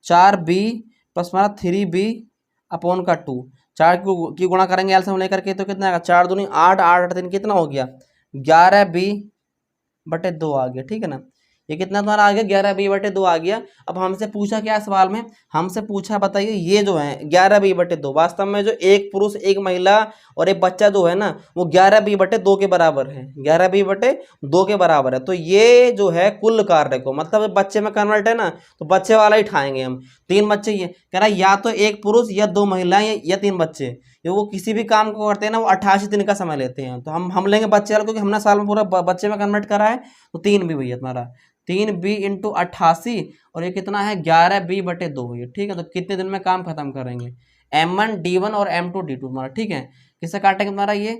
4b प्लस हमारा 3b/2, 4 की गुणा करेंगे एलसीएम लेकर के तो कितना आएगा 4 दूनी 8, 8 3 कितना हो गया 11b/2 आ गया। ठीक है ना, ये कितना तुम्हारा आ गया 11b/2 आ गया। अब हमसे पूछा क्या सवाल में, हमसे पूछा बताइए ये जो है 11b/2 वास्तव में जो एक पुरुष एक महिला और एक बच्चा जो है ना वो 11b/2 के बराबर है, 11b/2 के बराबर है। तो ये जो है कुल कार्य को मतलब बच्चे में कन्वर्ट है ना, तो बच्चे वाला ही उठाएंगे हम। 3 बच्चे, ये कह रहा है या तो एक पुरुष या 2 महिलाएं या 3 बच्चे, ये वो किसी भी काम को करते हैं ना वो 88 दिन का समय लेते हैं। तो हम लेंगे बच्चे वाला क्योंकि हमने साल में पूरा बच्चे में कन्वर्ट करा है। तो 3 भी भैया तुम्हारा 3b/88 और ये कितना है 11b/2 भैया। ठीक है, तो कितने दिन में काम खत्म करेंगे, M1 D1 और M2 D2 तुम्हारा। ठीक है, किससे काटेंगे तुम्हारा ये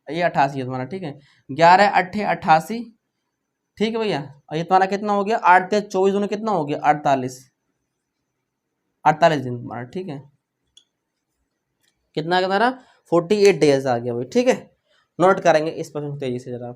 88 है तुम्हारा। ठीक है, 11 8 88, ठीक है भैया, और ये तुम्हारा कितना हो गया 8 3 24 दूनी कितना हो गया 48 दिन तुम्हारा। ठीक है, कितना आ गया तुम्हारा 48 डेज आ गया भाई। ठीक है, नोट करेंगे इस प्रश्न तेजी से जरा।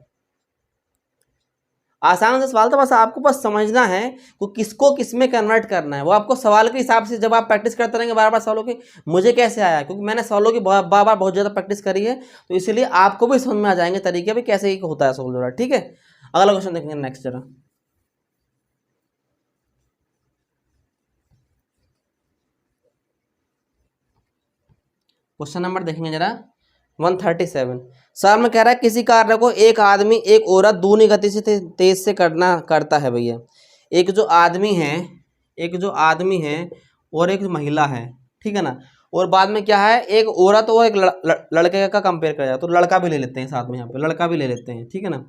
आसान से सवाल था, बस आपको बस समझना है कि किसको किस में कन्वर्ट करना है, वो आपको सवाल के हिसाब से जब आप प्रैक्टिस करते रहेंगे बार बार सवालों की। मुझे कैसे आया, क्योंकि मैंने सवालों की बार बार बहुत ज़्यादा प्रैक्टिस करी है, तो इसीलिए आपको भी समझ में आ जाएंगे तरीके भी कैसे ही होता है सवाल जरा। ठीक है, अगला क्वेश्चन देखेंगे नेक्स्ट जरा। क्वेश्चन नंबर देखेंगे जरा 137। सवाल में कह रहा है किसी कार्य को एक आदमी एक औरत दूनी गति से तेज से करता है भैया। एक जो आदमी है और एक महिला है, ठीक है ना, और बाद में क्या है, एक औरत और एक लड़के का कंपेयर किया जाए तो लड़का भी ले लेते हैं साथ में, यहाँ पे लड़का भी ले लेते हैं, ठीक है ना।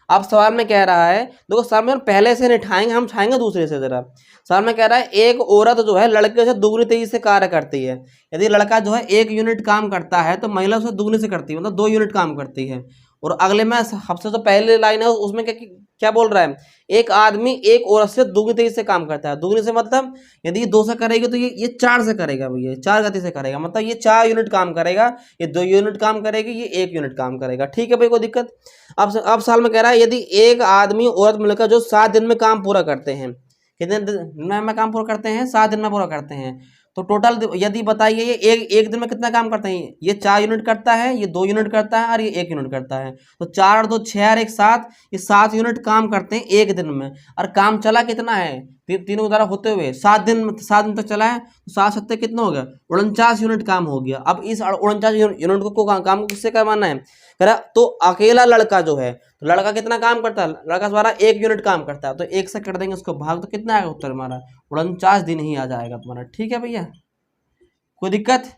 अब सवाल में कह रहा है, देखो सवाल में पहले से नहीं ठाएंगे, हम ठाएंगे दूसरे से जरा। सवाल में कह रहा है एक औरत जो है लड़के से दुगनी तेजी से कार्य करती है। यदि लड़का जो है 1 यूनिट काम करता है तो महिला उसे दुगनी से करती है, मतलब 2 यूनिट काम करती है। और अगले में सबसे जो पहले लाइन है उसमें क्या बोल रहा है, एक आदमी एक औरत से दुगनी तेजी से काम करता है। दुगनी से मतलब यदि ये 2 से करेगी तो ये 4 से करेगा भैया, 4 गति से करेगा, मतलब ये 4 यूनिट काम करेगा, ये 2 यूनिट काम करेगी, ये 1 यूनिट काम करेगा, ठीक है भाई, कोई दिक्कत। अब साल में कह रहा है यदि एक आदमी औरत मिलकर जो 7 दिन में काम पूरा करते हैं, कितने दिन में काम पूरा करते हैं, 7 दिन में पूरा करते हैं, तो टोटल यदि बताइए ये एक दिन में कितना काम करते हैं, ये 4 यूनिट करता है, ये 2 यूनिट करता है और ये 1 यूनिट करता है, तो 4 और 2 6 और 1 7, ये 7 यूनिट काम करते हैं एक दिन में। और काम चला कितना है, तीनों द्वारा होते हुए 7 दिन तक चला है, तो 7 7 कितना हो गया, 49 यूनिट काम हो गया। अब इस 49 यूनिट को काम को किससे करवाना है, करा तो अकेला लड़का जो है, तो लड़का कितना काम करता है, लड़का हमारा 1 यूनिट काम करता है, तो 1 से कर देंगे उसको भाग, तो कितना आएगा उत्तर हमारा, 49 दिन ही आ जाएगा तुम्हारा, ठीक है भैया, कोई दिक्कत।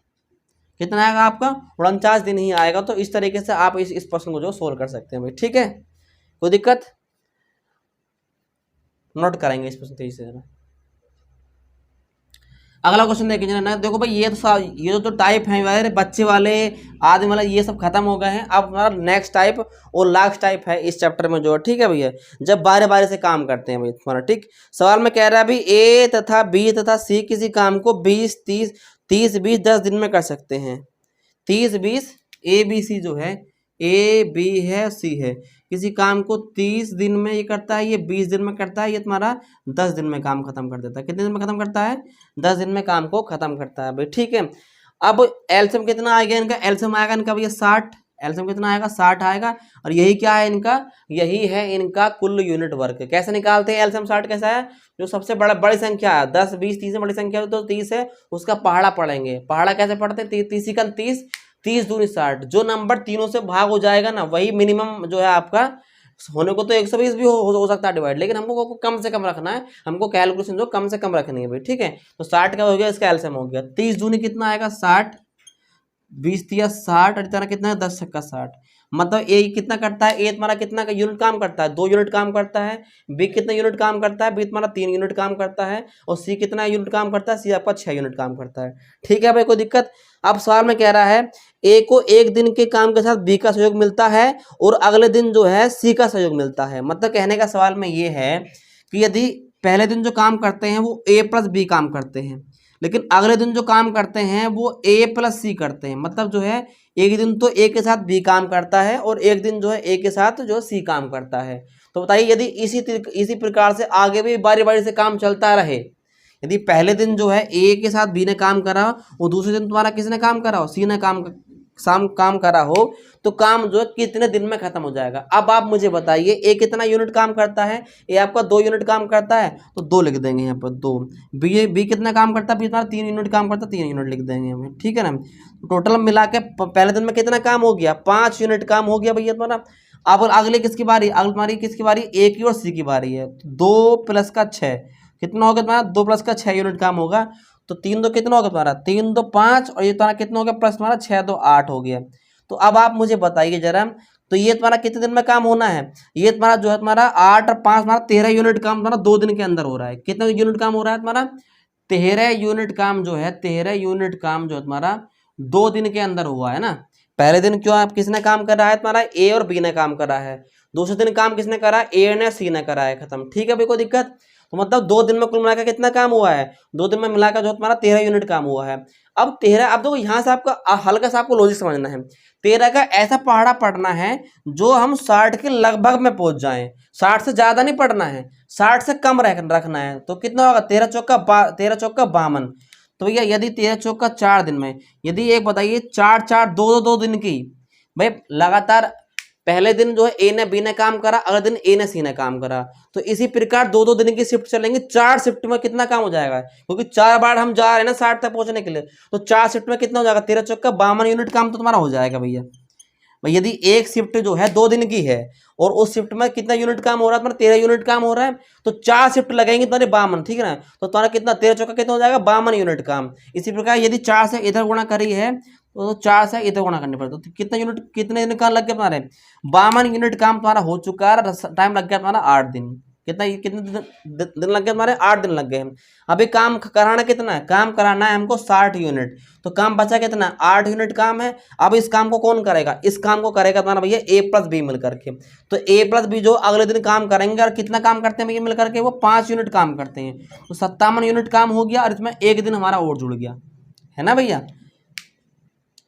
कितना आएगा आपका, 49 दिन ही आएगा। तो इस तरीके से आप इस प्रश्न को जो सोल्व कर सकते हैं भाई, ठीक है, कोई दिक्कत। नोट करेंगे इस प्रश्न तेजी से जरा। अगला क्वेश्चन देखेंगे ना, देखो भाई ये तो टाइप है वाले बच्चे वाले आदमी वाला, ये सब खत्म हो गए हैं। अब हमारा नेक्स्ट टाइप और लास्ट टाइप है इस चैप्टर में जो है, ठीक है भैया, जब बारी बारी से काम करते हैं भाई तुम्हारा, ठीक। सवाल में कह रहा है भाई ए तथा बी तथा सी किसी काम को 20 30 20 10 दिन में कर सकते हैं। 30 20 ए बी सी जो है, ए बी है सी है, किसी काम को 30 दिन में ये करता है, ये 20 दिन में करता है, ये तुम्हारा 10 दिन में काम खत्म कर देता है। कितने दिन में खत्म करता है, 10 दिन में काम को खत्म करता है भाई, ठीक है। अब एलसीएम कितना आएगा इनका, एलसीएम आएगा इनका भैया 60, एलसीएम कितना आएगा 60 आएगा। और यही क्या है इनका, यही है इनका कुल यूनिट वर्क। कैसे निकालते हैं एलसीएम 60 कैसा है, जो सबसे बड़ी संख्या है 10 20 30 से बड़ी संख्या है तो 30 है, उसका पहाड़ा पढ़ेंगे। पहाड़ा कैसे पढ़ते हैं, 30 30 दूनी 60, जो नंबर तीनों से भाग हो जाएगा ना वही मिनिमम जो है आपका, होने को तो 120 भी हो सकता है डिवाइड, लेकिन हमको कम से कम रखना है, हमको कैलकुलेशन जो कम से कम रखनी है भाई, ठीक है। तो 60 का हो गया, इसका एलसीएम हो गया 30 दूनी कितना आएगा 60, 20 तिया 60 और इतना कितना है 10 छक्का 60, मतलब ए कितना करता है, ए तुम्हारा कितना का यूनिट काम करता है, 2 यूनिट काम करता है। बी कितना यूनिट काम करता है, बी तुम्हारा 3 यूनिट काम करता है। और सी कितना यूनिट काम करता है, सी आपका 6 यूनिट काम करता है, ठीक है भाई, कोई दिक्कत। अब सवाल में कह रहा है ए को एक दिन के काम के साथ बी का सहयोग मिलता है और अगले दिन जो है सी का सहयोग मिलता है। मतलब कहने का सवाल में ये है कि यदि पहले दिन जो काम करते हैं वो ए प्लस बी काम करते हैं, लेकिन अगले दिन जो काम करते हैं वो ए प्लस सी करते हैं, मतलब जो है एक दिन तो ए के साथ बी काम करता है और एक दिन जो है ए के साथ जो सी काम करता है। तो बताइए यदि इसी प्रकार से आगे भी बारी बारी से काम चलता रहे, यदि पहले दिन जो है ए के साथ बी ने काम करा और दूसरे दिन तुम्हारा किसने काम करा हो, सी ने काम करा हो, तो काम जो है कितने दिन में खत्म हो जाएगा। अब आप मुझे बताइए ए कितना यूनिट काम करता है, ए आपका 2 यूनिट काम करता है तो 2 लिख देंगे यहाँ पर 2। बी कितना काम करता है, बी तुम्हारा 3 यूनिट काम करता है, 3 यूनिट लिख देंगे हमें, ठीक है ना। टोटल मिला के पहले दिन में कितना काम हो गया, 5 यूनिट काम हो गया भैया तुम्हारा। अब अगले किसकी बारी, अगली तुम्हारी किसकी बारी, ए की और सी की बारी है। 2 + का 6 कितना होगा तुम्हारा, 2 + का 6 यूनिट काम होगा। तो 3 2 कितना होगा तुम्हारा, 3 2 5 और ये तुम्हारा कितना हो गया प्लस तुम्हारा 6 2 8 हो गया। तो अब आप मुझे बताइए जरा, तो ये तुम्हारा कितने दिन में काम होना है, ये तुम्हारा जो है तुम्हारा 8 और 5 तुम्हारा 13 यूनिट काम तुम्हारा 2 दिन के अंदर हो रहा है। कितना यूनिट काम हो रहा है तुम्हारा, 13 यूनिट काम जो है, 13 यूनिट काम जो है तुम्हारा 2 दिन के अंदर हुआ है ना। पहले दिन क्यों आप किसने काम कर रहा है तुम्हारा, ए और बी ने काम कर रहा है। दूसरे दिन काम किसने करा, ए ने सी ने करा है, खत्म, ठीक है भाई, कोई दिक्कत। तो मतलब 2 दिन में कुल मिलाकर कितना काम हुआ है, 2 दिन में मिलाकर जो तुम्हारा 13 यूनिट काम हुआ है। अब 13, अब देखो यहाँ से आपका हल्का सा आपको लॉजिक समझना है। 13 का ऐसा पहाड़ा पढ़ना है जो हम 60 के लगभग में पहुंच जाएं, 60 से ज्यादा नहीं पढ़ना है, 60 से कम रखना है। तो कितना होगा, 13 चौका 52। तो भैया यदि 13 चौका 4 दिन में, यदि एक बताइए 4 4 2 2 दिन की, भाई लगातार पहले दिन जो है ए ने बी ने काम करा, अगले दिन ए ने सी ने काम करा। तो इसी प्रकार 2-2 दिन की शिफ्ट चलेंगे, 4 शिफ्ट में कितना काम हो जाएगा, क्योंकि 4 बार हम जा रहे हैं ना 60 तक पहुंचने के लिए, तो 4 शिफ्ट में कितना हो जाएगा, 13 चौका 52 यूनिट काम तो तुम्हारा हो जाएगा भैया। भाई यदि एक शिफ्ट जो है 2 दिन की है और उस शिफ्ट में कितना यूनिट काम हो रहा है तुम्हारा, 13 यूनिट काम हो रहा है, तो 4 शिफ्ट लगेंगे तुम्हारे 52, ठीक है ना, तो तुम्हारा कितना 13 चौका कितना हो जाएगा, 52 यूनिट काम। इसी प्रकार यदि 4 से इधर गुणा करी है तो 4 से इधर गुणा करनी पड़ती, तो कितना यूनिट, कितने यूनिट काम लग गया तुम्हारे, 52 यूनिट काम तुम्हारा हो चुका है, टाइम लग गया तुम्हारा 8 दिन। कितने दिन लग गए तुम्हारे, 8 दिन लग गए। अभी काम कराना कितना है, काम कराना है हमको 60 यूनिट, तो काम बचा कितना, 8 यूनिट काम है। अब इस काम को कौन करेगा, इस काम को करेगा तुम्हारा भैया ए प्लस बी मिल करके। तो ए प्लस बी जो अगले दिन काम करेंगे, और कितना काम करते हैं भैया मिल करके, वो 5 यूनिट काम करते हैं, तो 57 यूनिट काम हो गया, और इसमें एक दिन हमारा और जुड़ गया, है ना भैया।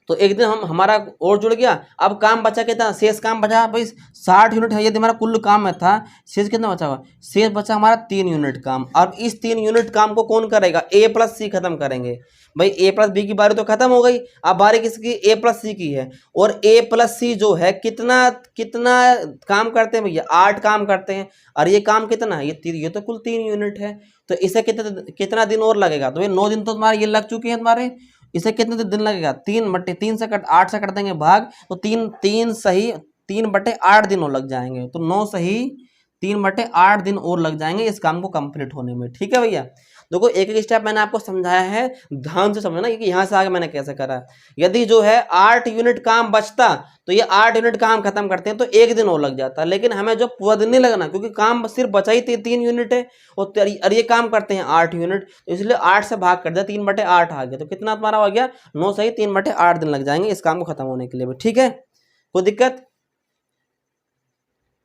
तो एक दिन हमारा और जुड़ गया। अब काम बचा कितना, शेष काम बचा भाई 60 यूनिट है, यदि हमारा कुल काम में था, शेष कितना बचा हुआ, शेष बचा हमारा 3 यूनिट काम। अब इस 3 यूनिट काम को कौन करेगा, ए प्लस सी खत्म करेंगे। भाई ए प्लस बी की बारी तो खत्म हो गई, अब बारी किसकी, ए प्लस सी की है। और ए प्लस सी जो है कितना कितना काम करते हैं भैया, 8 काम करते हैं, और ये काम कितना है, ये तो कुल 3 यूनिट है, तो इसे कितना दिन और लगेगा, तो ये 9 दिन तो तुम्हारे ये लग चुके हैं तुम्हारे। इसे कितने दिन लगेगा, 3 से 8 से कट देंगे भाग, तो 3/8 दिन और लग जाएंगे, तो 9 सही 3/8 दिन और लग जाएंगे इस काम को कंप्लीट होने में, ठीक है भैया। देखो एक एक स्टेप मैंने आपको समझाया है, ध्यान से समझना कि यहाँ से आगे मैंने कैसे करा। यदि जो है 8 यूनिट काम बचता, तो ये 8 यूनिट काम खत्म करते हैं तो एक दिन और लग जाता, लेकिन हमें जो पूरा दिन नहीं लगना, क्योंकि काम सिर्फ बचा ही 3 यूनिट है, और ये काम करते हैं 8 यूनिट, तो इसलिए 8 से भाग कर दिया, 3/8 आ गया, तो कितना तुम्हारा हो गया, 9 सही 3/8 दिन लग जाएंगे इस काम को खत्म होने के लिए, ठीक है। कोई दिक्कत,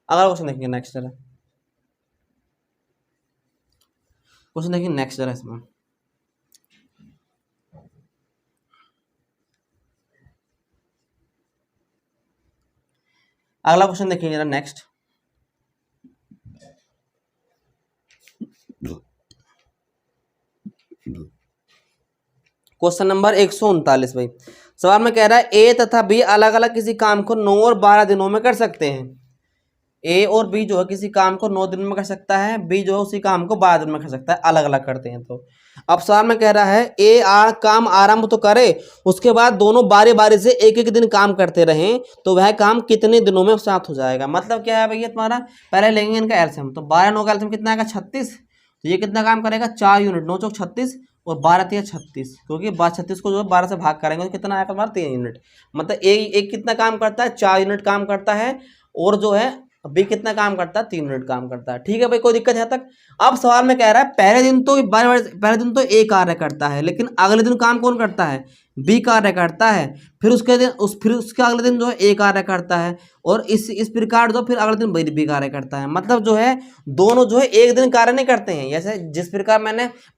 अगला क्वेश्चन देखेंगे नेक्स्ट जरा, क्वेश्चन देखिए नेक्स्ट जरा इसमें। अगला क्वेश्चन देखिए जरा नेक्स्ट। क्वेश्चन नंबर 139 भाई, सवाल में कह रहा है ए तथा बी अलग अलग किसी काम को 9 और 12 दिनों में कर सकते हैं। ए और बी जो है किसी काम को 9 दिन में कर सकता है, बी जो है उसी काम को 12 दिन में कर सकता है, अलग अलग करते हैं। तो अब सवाल में कह रहा है ए काम आरंभ तो करे, उसके बाद दोनों बारी बारी से एक एक दिन काम करते रहें, तो वह काम कितने दिनों में साथ हो जाएगा। मतलब क्या है भैया तुम्हारा, पहले लेंगे इनका एल्सियम, तो 12 9 का एल्सियम कितना आएगा 36, तो ये कितना काम करेगा 4 यूनिट, 9 चौक 36 और 12 3 36, क्योंकि 36 को जो 12 से भाग करेंगे तो कितना आएगा हमारा 3 यूनिट। मतलब एक कितना काम करता है, 4 यूनिट काम करता है, और जो है बी कितना काम करता है, 3 यूनिट काम करता है, ठीक है भाई, कोई दिक्कत है तक। अब सवाल में कह रहा है पहले दिन तो ए कार्य करता है, लेकिन अगले दिन काम कौन करता है, बी कार्य करता है, फिर उसके अगले दिन जो है ए कार्य करता है, और इस प्रकार जो फिर अगले दिन बी कार्य करता है। मतलब जो है दोनों जो है एक दिन कार्य नहीं करते हैं। जैसे जिस प्रकार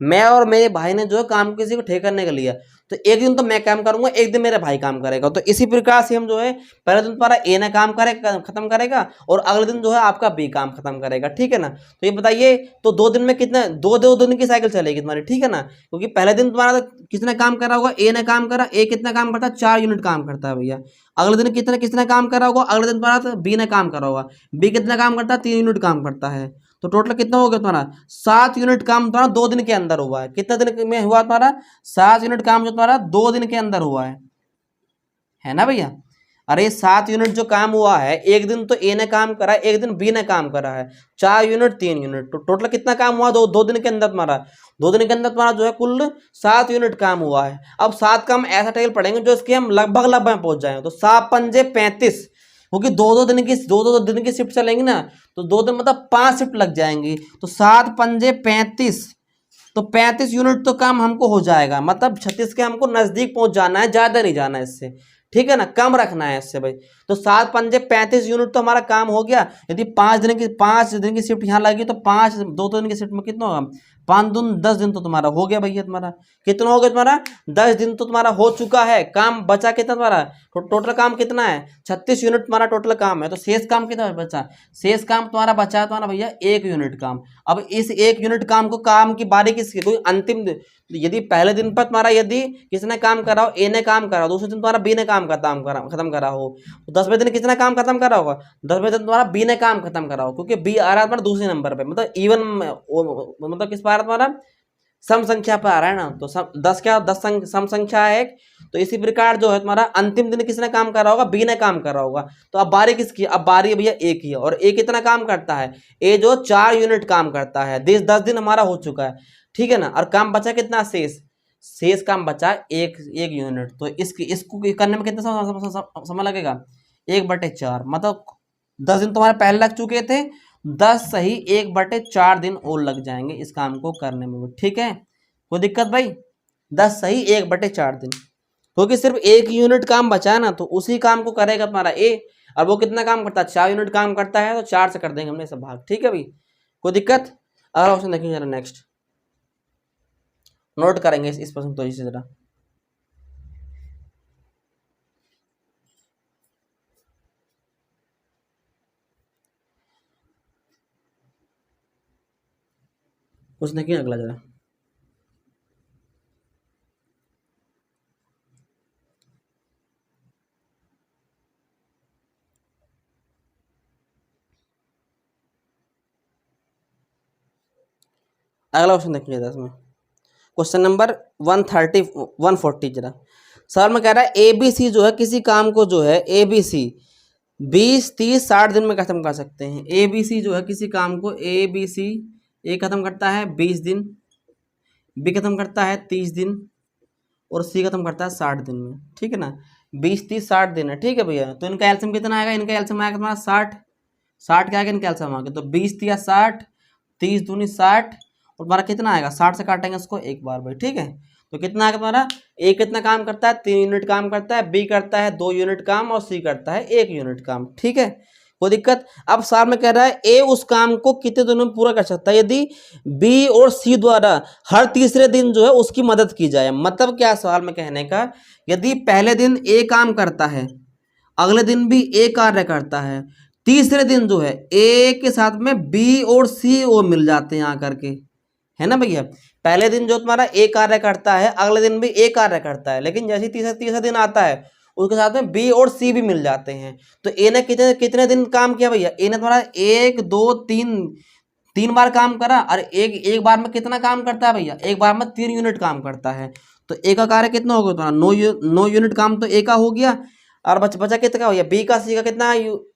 मैं और मेरे भाई ने जो है काम किसी को ठेका करने के लिया, तो एक दिन तो मैं काम करूंगा, एक दिन मेरे भाई काम करेगा, तो इसी प्रकार से हम जो है पहले दिन तुम्हारा ए ने काम खत्म करेगा, और अगले दिन जो है आपका बी काम खत्म करेगा, ठीक है ना। तो ये बताइए तो 2 दिन में कितना, दो दिन की साइकिल चलेगी तुम्हारी, ठीक है ना, क्योंकि पहले दिन तुम्हारा किसने काम करा होगा, ए ने काम करा, ए कितना काम करता है 4 यूनिट काम करता है भैया। अगले दिन किसने काम करा होगा, अगले दिन तुम्हारा बी ने काम करा होगा, बी कितना काम करता है 3 यूनिट काम करता है, तो टोटल कितना हो गया तुम्हारा 7 यूनिट काम तुम्हारा 2 दिन के अंदर हुआ है। कितना दिन में हुआ तुम्हारा 7 यूनिट काम जो तुम्हारा 2 दिन के अंदर हुआ है ना भैया। अरे 7 यूनिट जो काम हुआ है, एक दिन तो ए ने काम करा, एक दिन बी ने काम करा है, 4 यूनिट 3 यूनिट, तो टोटल कितना काम हुआ दो दिन के अंदर तुम्हारा, 2 दिन के अंदर तुम्हारा जो है कुल 7 यूनिट काम हुआ है। अब 7 काम ऐसा टेबल पढ़ेंगे जो इसके हम लगभग पहुंच जाए, तो 7 पंजे 35, क्योंकि दो दिन की शिफ्ट चलेंगी ना, तो 2 दिन मतलब 5 शिफ्ट लग जाएंगी, तो 7 पंजे 35, तो 35 यूनिट तो काम हमको हो जाएगा। मतलब 36 के हमको नजदीक पहुंच जाना है, ज्यादा नहीं जाना है इससे, ठीक है ना, कम रखना है इससे भाई। तो 7 पंजे 35 यूनिट तो हमारा काम हो गया। यदि 5 दिन की शिफ्ट यहाँ लगी, तो 2 दिन की शिफ्ट में कितना होगा, 5 दून 10 दिन तो तुम्हारा हो गया भैया। तुम्हारा कितना हो गया, तुम्हारा 10 दिन तो तुम्हारा हो चुका है। काम बचा कितना तुम्हारा, टोटल काम कितना है 36 यूनिट तुम्हारा टोटल काम है। तो शेष काम कितना बचा, शेष काम तुम्हारा बचा है तुम्हारा भैया 1 यूनिट काम। अब इस 1 यूनिट काम को, काम की बारी किसकी, कोई अंतिम, यदि पहले दिन पर तुम्हारा यदि किसने काम करा हो, ए ने काम करा हो, दूसरे दिन तुम्हारा बी ने काम खत्म करा हो, तो 10वें दिन कितना काम खत्म करा होगा, 10वें दिन तुम्हारा बी ने काम खत्म करा होगा, क्योंकि बी आ रहा है तुम्हारा दूसरे नंबर पे, मतलब इवन, मतलब किस पर आ रहा है तुम्हारा, सम संख्या पर आ रहा है ना। तो सम 10 क्या, 10 सम संख्या है एक। तो इसी प्रकार जो है तुम्हारा अंतिम दिन किसने काम करा होगा, बी ने काम करा होगा। तो अब बारी किसकी, अब बारी भैया ए की है, और ए कितना काम करता है, ए जो 4 यूनिट काम करता है। 10 दिन हमारा हो चुका है, ठीक है ना। और काम बचा कितना, शेष काम बचा एक यूनिट। तो इसको करने में कितना समय लगेगा, 1/4, मतलब 10 दिन तुम्हारे पहले लग चुके थे, 10 सही 1/4 दिन और लग जाएंगे इस काम को करने में, ठीक है। कोई दिक्कत भाई, 10 सही 1/4 दिन, क्योंकि सिर्फ एक यूनिट काम बचा है ना, तो उसी काम को करेगा तुम्हारा ए। और वो कितना काम करता है, 4 यूनिट काम करता है, तो 4 से कर देंगे हमने सब भाग, ठीक है भाई। कोई दिक्कत। अगला ऑप्शन देखेंगे जरा, नेक्स्ट नोट करेंगे इस प्रश्न तो इसी जरा। कुछ देखिए अगला जरा, अगला ऑप्शन देखिए जरा इसमें, क्वेश्चन नंबर 140 जरा। सर में कह रहा है ए बी सी जो है किसी काम को जो है ए बी सी 20, 30, 60 दिन में खत्म कर सकते हैं। ए बी सी जो है किसी काम को ए बी सी, ए खत्म करता है 20 दिन, बी खत्म करता है 30 दिन, और सी खत्म करता है 60 दिन में, ठीक है ना। 20, 30, 60 दिन है, ठीक है भैया। तो इनका एल्सियम कितना आएगा, इनका एल्सियम आएगा तुम्हारा 60, 60 क्या आएगा इनका एल्सियम आएगा, तो 20 × 60, 30×2 = 60, और तुम्हारा कितना आएगा, 60 से काटेंगे उसको एक बार भाई, ठीक है। तो कितना आएगा तुम्हारा, ए कितना काम करता है, 3 यूनिट काम करता है, बी करता है 2 यूनिट काम, और सी करता है 1 यूनिट काम, ठीक है। कोई दिक्कत। अब सवाल में कह रहा है ए उस काम को कितने दिनों में पूरा कर सकता है यदि बी और सी द्वारा हर तीसरे दिन जो है उसकी मदद की जाए। मतलब क्या सवाल में कहने का, यदि पहले दिन ए काम करता है, अगले दिन भी ए कार्य करता है, तीसरे दिन जो है ए के साथ में बी और सी वो मिल जाते हैं आकर के, है ना भैया। पहले दिन जो तुम्हारा ए कार्य करता है, अगले दिन भी ए कार्य करता है, लेकिन जैसे तीसरा दिन आता है उसके साथ में बी और सी भी मिल जाते हैं। तो ए ने कितने कितने दिन काम किया भैया, ए ने तुम्हारा 1 2 3 बार काम करा, और एक बार में कितना काम करता है भैया, एक बार में 3 यूनिट काम करता है। तो ए का कार्य कितना हो गया तुम्हारा, 9 यूनिट काम तो ए का हो गया, और बचा कितना भैया, बी का सी का कितना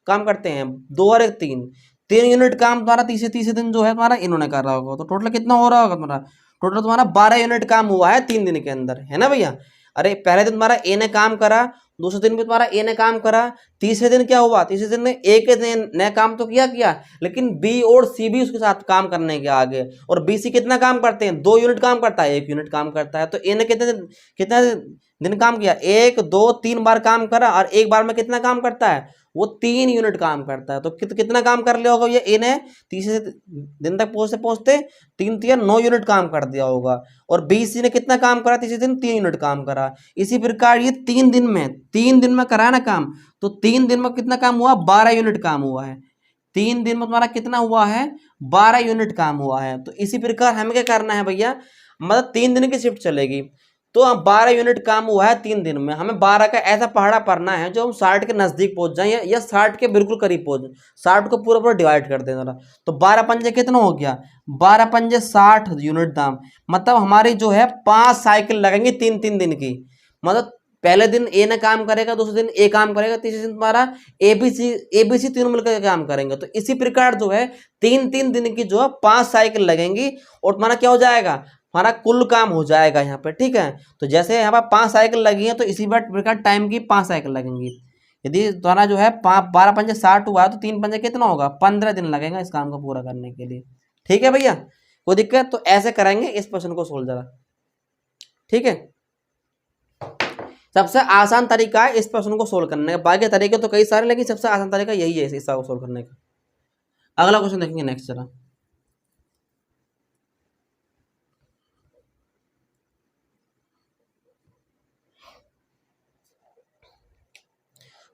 काम करते हैं, 2 और 1 3 यूनिट काम तुम्हारा तीसरे दिन जो है तुम्हारा इन्होंने कर रहा होगा। तो टोटल कितना हो रहा होगा तुम्हारा, टोटल तुम्हारा 12 यूनिट काम हुआ है 3 दिन के अंदर, है ना भैया। अरे पहले दिन तुम्हारा ए ने काम करा, दूसरे दिन भी तुम्हारा ए ने काम करा, तीसरे दिन क्या हुआ, तीसरे दिन ने ए के ने काम तो किया, लेकिन बी और सी भी उसके साथ काम करने के आगे, और बी सी कितना काम करते हैं, 2 यूनिट काम करता है, 1 यूनिट काम करता है। तो ए ने कितने दिन काम किया, 1 2 3 बार काम करा, और एक बार में कितना काम करता है, वो 3 यूनिट काम करता है। तो कितना काम कर लिया होगा ये ए ने, तीसरे दिन तक पहुंचते 3 3 9 यूनिट काम कर दिया होगा, और बी सी ने कितना काम करा, तीसरे दिन 3 यूनिट काम करा। इसी प्रकार ये 3 दिन में करा ना काम, तो 3 दिन में कितना काम हुआ, 12 यूनिट काम हुआ है। 3 दिन में तुम्हारा कितना हुआ है, 12 यूनिट काम हुआ है। तो इसी प्रकार हमें क्या करना है भैया, मतलब 3 दिन की शिफ्ट चलेगी, तो 12 यूनिट काम हुआ है 3 दिन में, हमें 12 का ऐसा पहाड़ा पढ़ना है जो हम 60 के नजदीक पहुंच जाए, या 60 के बिल्कुल करीब पहुंच जाए, 60 को पूरा डिवाइड कर देना। तो 12 पंजे कितना हो गया, 12 पंजे 60 यूनिट दाम, मतलब हमारी जो है 5 साइकिल लगेंगी 3 दिन की। मतलब पहले दिन ए ने काम करेगा, दूसरे दिन ए काम करेगा, तीसरे दिन तुम्हारा एबीसी तीनों मिलकर काम करेंगे। तो इसी प्रकार जो है 3 दिन की जो है 5 साइकिल लगेंगी, और तुम्हारा क्या हो जाएगा, हमारा कुल काम हो जाएगा यहाँ पे, ठीक है। तो जैसे यहाँ पर 5 साइकिल लगी है, तो इसी प्रकार टाइम की 5 साइकिल लगेंगी। यदि तुम्हारा जो है 12 पंजे 60 हुआ, तो 3 पंजे कितना होगा, 15 दिन लगेगा इस काम को पूरा करने के लिए, ठीक है भैया। कोई दिक्कत। तो ऐसे करेंगे इस क्वेश्चन को सोल्व जरा, ठीक है। सबसे आसान तरीका है इस प्रश्न को सोल्व करने का, बाकी तरीके तो कई सारे, लेकिन सबसे आसान तरीका यही है इस को सोल्व करने का। अगला क्वेश्चन देखेंगे नेक्स्ट जरा।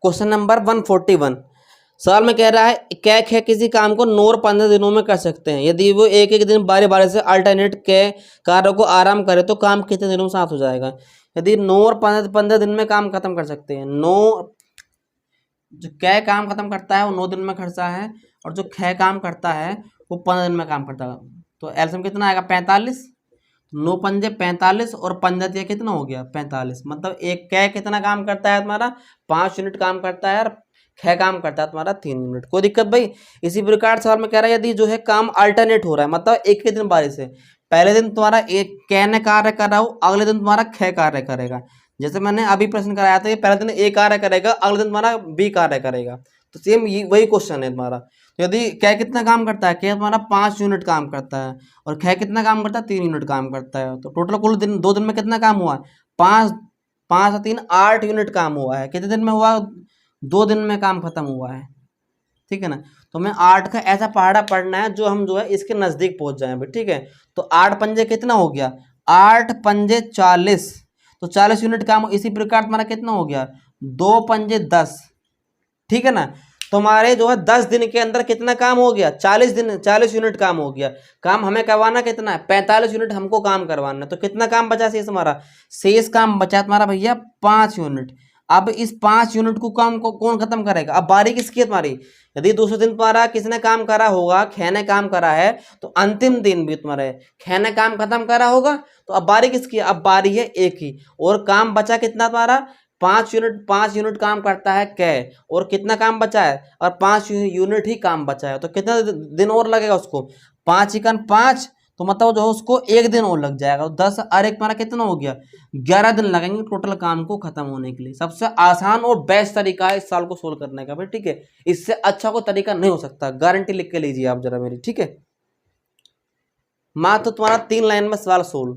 क्वेश्चन नंबर 141, सवाल में कह रहा है कैक है किसी काम को 9 और 15 दिनों में कर सकते हैं। यदि वो एक दिन बारी बारी से अल्टरनेट के कार्यों को आराम करे तो काम कितने दिनों में साफ हो जाएगा। यदि 9 और 15 दिन में काम खत्म कर सकते हैं, 9 जो कै काम खत्म करता है वो 9 दिन में करता है, और जो ख काम करता है वो 15 दिन में काम करता है। तो एल्सियम कितना आएगा 45, 9 पंजे 45 और 15 कितना हो गया 45, मतलब एक कै कितना काम करता है तुम्हारा 5 यूनिट काम करता है, और ख काम करता है तुम्हारा 3 यूनिट। कोई दिक्कत भाई। इसी प्रकार सवाल में कह रहा है यदि जो है काम अल्टरनेट हो रहा है, मतलब एक ही दिन बारिश है, पहले दिन तुम्हारा एक कै ने कार्य कर रहा हो, अगले दिन तुम्हारा ख कार्य करेगा। जैसे मैंने अभी प्रश्न कराया था, ये पहले दिन ए कार्य करेगा, अगले दिन तुम्हारा बी कार्य करेगा, तो सेम वही क्वेश्चन है तुम्हारा। तो यदि कै कितना काम करता है, कै तुम्हारा 5 यूनिट काम करता है, और ख कितना काम करता है 3 यूनिट काम करता है, तो टोटल कुल दिन 2 दिन में कितना काम हुआ है 5, 5 और 3 8 यूनिट काम हुआ है। कितने दिन में हुआ 2 दिन में काम खत्म हुआ है, ठीक है ना। तो हमें 8 का ऐसा पहाड़ा पढ़ना है जो हम जो है इसके नजदीक पहुंच जाए भाई, ठीक है। तो 8 पंजे कितना हो गया 8 पंजे 40, तो 40 यूनिट काम। इसी प्रकार तुम्हारा कितना हो गया 2 पंजे 10, ठीक है ना। तो हमारे जो है 10 दिन के अंदर कितना काम हो गया 40 दिन 40 यूनिट काम हो गया। काम हमें करवाना कितना है 45 यूनिट हमको काम करवाना है। तो कितना काम बचा शेष हमारा, शेष काम बचा तुम्हारा भैया 5 यूनिट। अब इस 5 यूनिट को काम को कौन खत्म करेगा, अब बारी किसकी है तुम्हारी। यदि 200 दिन तुम्हारा किसने काम करा होगा, ख ने काम करा है, तो अंतिम दिन भी तुम्हारे ख ने काम खत्म करा होगा। तो अब बारी किसकी है, अब बारी है एक ही, और काम बचा कितना तुम्हारा 5 यूनिट काम करता है कै, और कितना काम बचा है, और 5 यूनिट ही काम बचा है। तो कितना दिन और लगेगा उसको 5 इकन 5, तो मतलब जो है उसको 1 दिन और लग जाएगा। 10 और 1 तुम्हारा कितना हो गया 11 दिन लगेंगे टोटल काम को खत्म होने के लिए। सबसे आसान और बेस्ट तरीका है इस साल को सोल्व करने का भाई, ठीक है। इससे अच्छा कोई तरीका नहीं हो सकता, गारंटी लिख के लीजिए आप जरा मेरी, ठीक है। मात्र तुम्हारा 3 लाइन में सवाल सोल्व,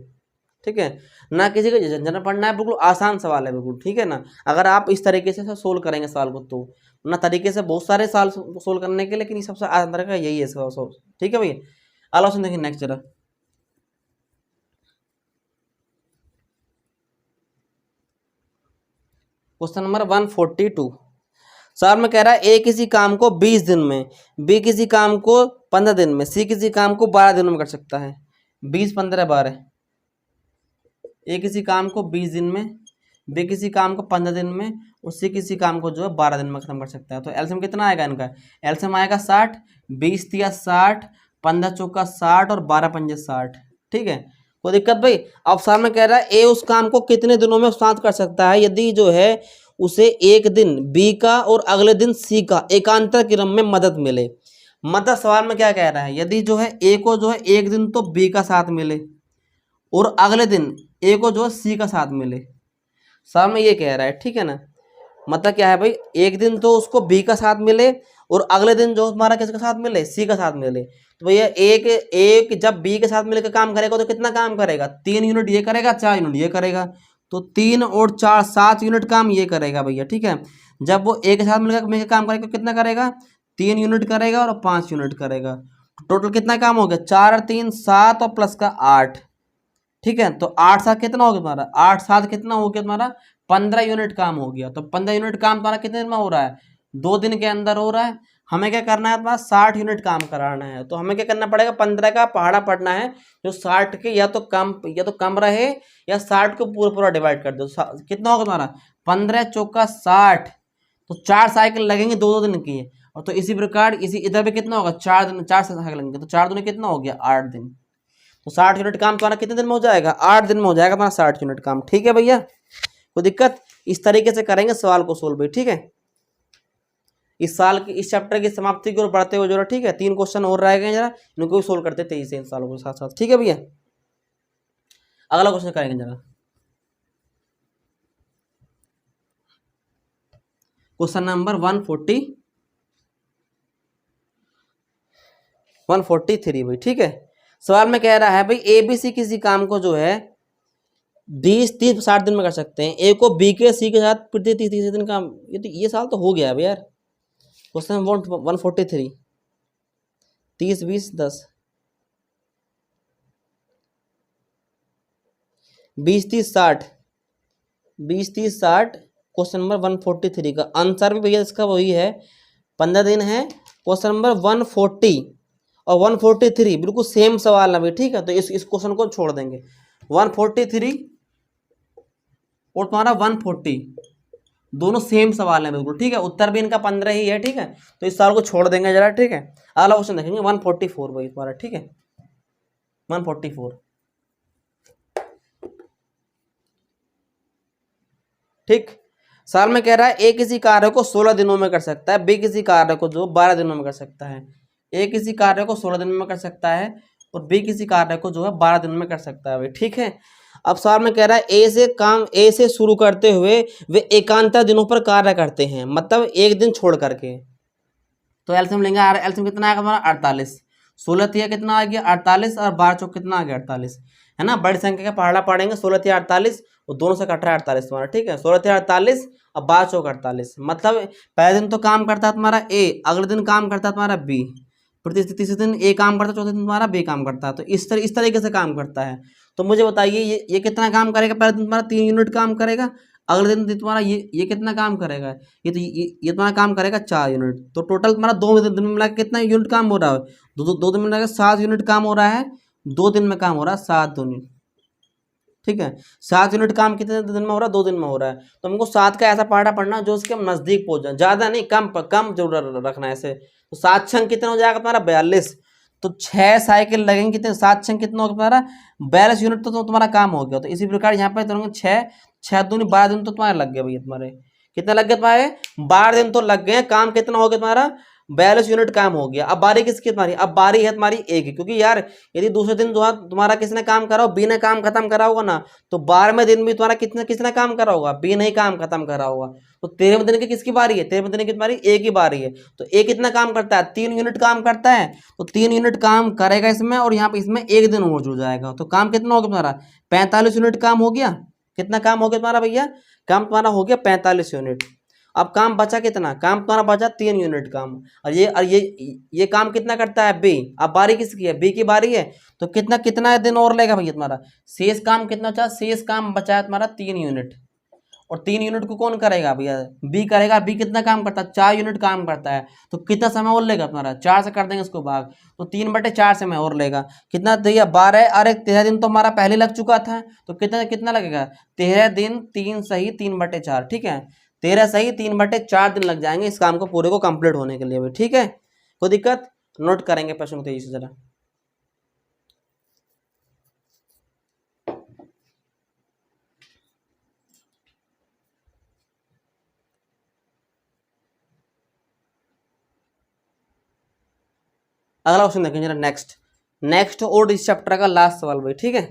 ठीक है ना, किसी को झंझट पढ़ना है, बिल्कुल आसान सवाल है बिल्कुल, ठीक है ना। अगर आप इस तरीके से सोल्व करेंगे सवाल को, तो ना तरीके से बहुत सारे सवाल सोल्व करने के, लेकिन ये सबसे आसान तरीका यही है सवाल, ठीक है भैया। अगला क्वेश्चन देखिए नेक्स्ट जरा। क्वेश्चन नंबर 142 सवाल में कह रहा है ए किसी काम को 20 दिन में, बी किसी काम को 15 दिन में, सी किसी काम को 12 दिन में कर सकता है। 20 15 12, ए किसी काम को 20 दिन में, बी किसी काम को 15 दिन में, और सी किसी काम को जो है 12 दिन में खत्म कर सकता है। तो एलसीएम कितना आएगा इनका, एलसीएम आएगा 60, 20 तिया 60, 15 चौका 60 और 12 पंजे 60, ठीक है। कोई दिक्कत भाई। अब सामने कह रहा है ए उस काम को कितने दिनों में साथ कर सकता है यदि जो है उसे एक दिन बी का और अगले दिन सी का एकांतर क्रम में मदद मिले। मतलब सवाल में क्या कह रहा है, यदि जो है ए को जो है एक दिन तो बी का साथ मिले, और अगले दिन ए को जो है सी का साथ मिले, सवाल में ये कह रहा है, ठीक है ना। मतलब क्या है भाई, एक दिन तो उसको बी का साथ मिले, और अगले दिन जो तुम्हारा किसके साथ मिले सी का साथ मिले। तो भैया एक एक जब बी के साथ मिलकर काम करेगा तो कितना काम करेगा 3 यूनिट ये करेगा, 4 यूनिट ये करेगा, तो 3 और 4 7 यूनिट काम ये करेगा भैया, ठीक है। जब वो एक के साथ मिलकर काम करेगा कितना करेगा 3 यूनिट करेगा और 5 यूनिट करेगा। टोटल कितना काम हो गया 4 और 3 7 और प्लस का 8, ठीक है। तो 8 7 कितना हो गया तुम्हारा, 8 7 कितना हो गया तुम्हारा 15 यूनिट काम हो गया। तो 15 यूनिट काम तुम्हारा कितने दिन में हो रहा है 2 दिन के अंदर हो रहा है। हमें क्या करना है तुम्हारा 60 यूनिट काम कराना है। तो हमें क्या करना पड़ेगा 15 का पहाड़ा पढ़ना है जो 60 के या तो कम रहे, या 60 को पूरा पूरा डिवाइड कर दो। कितना होगा तुम्हारा 15 चौका 60, तो 4 साइकिल लगेंगे 2 दिन की। और तो इसी प्रकार इसी इधर भी कितना होगा 4 दिन, 4 साइकिल लगेंगे, तो 4 दिन कितना हो गया 8 दिन। तो 60 यूनिट काम तुम्हारा कितने दिन में हो जाएगा 8 दिन में हो जाएगा तुम्हारा 60 यूनिट काम, ठीक है भैया। कोई दिक्कत, इस तरीके से करेंगे सवाल को सोल्व भाई, ठीक है। इस साल की इस चैप्टर की समाप्ति की ओर बढ़ते हुए जरा, ठीक है 3 क्वेश्चन और रह गए, जरा इनको भी सोल्व करते 23 इन सालों के साथ साथ, ठीक है भैया। अगला क्वेश्चन करेंगे जरा, क्वेश्चन नंबर 143 भाई, ठीक है। सवाल में कह रहा है भाई ए बी सी किसी काम को जो है 30 60 दिन में कर सकते हैं। ए को बी के सी के साथ प्रति 30 दिन काम, ये साल तो हो गया है यार। क्वेश्चन 143 30 20 10 20 30 60 20 30 60। क्वेश्चन नंबर 143 का आंसर भी भैया इसका वही है 15 दिन है। क्वेश्चन नंबर 140 और 143 बिल्कुल सेम सवाल है भाई, ठीक है। तो इस क्वेश्चन को छोड़ देंगे 143 और तुम्हारा 140 दोनों सेम सवाल है बिल्कुल, ठीक है। उत्तर भी इनका 15 ही है, ठीक है। तो इस सवाल को छोड़ देंगे जरा, ठीक है। अगला क्वेश्चन देखेंगे 144 भाई तुम्हारा, ठीक है। 144, ठीक। सवाल में कह रहा है ए किसी कार्य को 16 दिनों में कर सकता है, बी किसी कार्य को जो 12 दिनों में कर सकता है। ए किसी कार्य को 16 दिनों में कर सकता है और बी किसी कार्य को जो है 12 दिनों में कर सकता है भाई, ठीक है। अब सवाल में कह रहा है ए से शुरू करते हुए वे एकांतर दिनों पर कार्य करते हैं, मतलब एक दिन छोड़ करके। तो एल्सियम लेंगे, एल्सियम कितना आएगा हमारा 48, 16 तिया कितना आ गया 48 और 12 चौक कितना आ गया 48, है ना। बड़ी संख्या का पहाड़ा पढ़ेंगे, 16 तिया 48 और दोनों से कट रहा है 48 तुम्हारा, ठीक है। 16 तिया 48 और 12 चौक 48, मतलब पहले दिन तो काम करता है तुम्हारा ए, अगले दिन काम करता है तुम्हारा बी, फिर तीसरे दिन ए काम करता है, चौथे दिन तुम्हारा बी काम करता है। तो इस तरीके से काम करता है। तो मुझे बताइए ये कितना काम करेगा। पहले दिन तुम्हारा 3 यूनिट काम करेगा, अगले दिन तुम्हारा ये कितना काम करेगा, ये तुम्हारा काम करेगा 4 यूनिट। तो टोटल तुम्हारा 2 दिन में मिला के कितना यूनिट काम हो रहा है, दो दिन में मिला के 7 यूनिट काम हो रहा है, 2 दिन में काम हो रहा है 7 यूनिट, ठीक है। 7 यूनिट काम कितने दिन में हो रहा है, 2 दिन में हो रहा है। तो हमको 7 का ऐसा पहाड़ा पढ़ना जो उसके हम नजदीक पहुंच जाए, ज्यादा नहीं, कम जरूर रखना है ऐसे। तो 7 छंग कितना हो जाएगा तुम्हारा 42, तो 6 साइकिल लगेंगे कितने, 7 छंग कितना होगा तुम्हारा 42 यूनिट, तो तुम्हारा काम हो गया। तो इसी प्रकार यहाँ पे तुरंत 6 दूनी 12 दिन तो तुम्हारे लग गए भैया, तुम्हारे कितना लग गया तुम्हारे 12 दिन तो लग गए। काम कितना हो गया तुम्हारा 42 यूनिट काम हो गया। अब बारी किसकी तुम्हारी, अब बारी है तुम्हारी ए की, क्योंकि यार यदि दूसरे दिन तुम्हारा किसने काम करा हो, बी ने काम खत्म करा होगा ना, तो 12वें दिन भी तुम्हारा किसने काम करा होगा, बी ने ही काम खत्म करा होगा। तो 13वें दिन की किसकी बारी है, 13वें दिन की तुम्हारी ए की बारी है। तो ए कितना काम करता है 3 यूनिट काम करता है, तो 3 यूनिट काम करेगा इसमें, और यहाँ पे इसमें 1 दिन और जुड़ जाएगा। तो काम कितना हो गया तुम्हारा 45 यूनिट काम हो गया। कितना काम हो गया तुम्हारा भैया, काम तुम्हारा हो गया 45 यूनिट। अब काम बचा कितना, काम तुम्हारा बचा 3 यूनिट काम, और ये काम कितना करता है बी। अब बारी किसकी है, बी की बारी है। तो कितना दिन और लेगा भैया तुम्हारा, शेष काम कितना बचा, शेष काम बचा है तुम्हारा 3 यूनिट, और 3 यूनिट को कौन करेगा भैया, बी करेगा। बी कितना काम करता है 4 यूनिट काम करता है। तो कितना समय और लेगा तुम्हारा, 4 से कर देंगे इसको भाग, तो 3/4 समय और लेगा। कितना भैया 12, अरे 13 दिन तो हमारा पहले लग चुका था, तो कितना लगेगा 13 दिन 3 सही 3/4, ठीक है। 13 सही 3/4 दिन लग जाएंगे इस काम को पूरे को कंप्लीट होने के लिए भी, ठीक है। कोई दिक्कत, नोट करेंगे प्रश्न को तेजी से जरा। अगला क्वेश्चन देखें जरा, नेक्स्ट और इस चैप्टर का लास्ट सवाल भाई, ठीक है।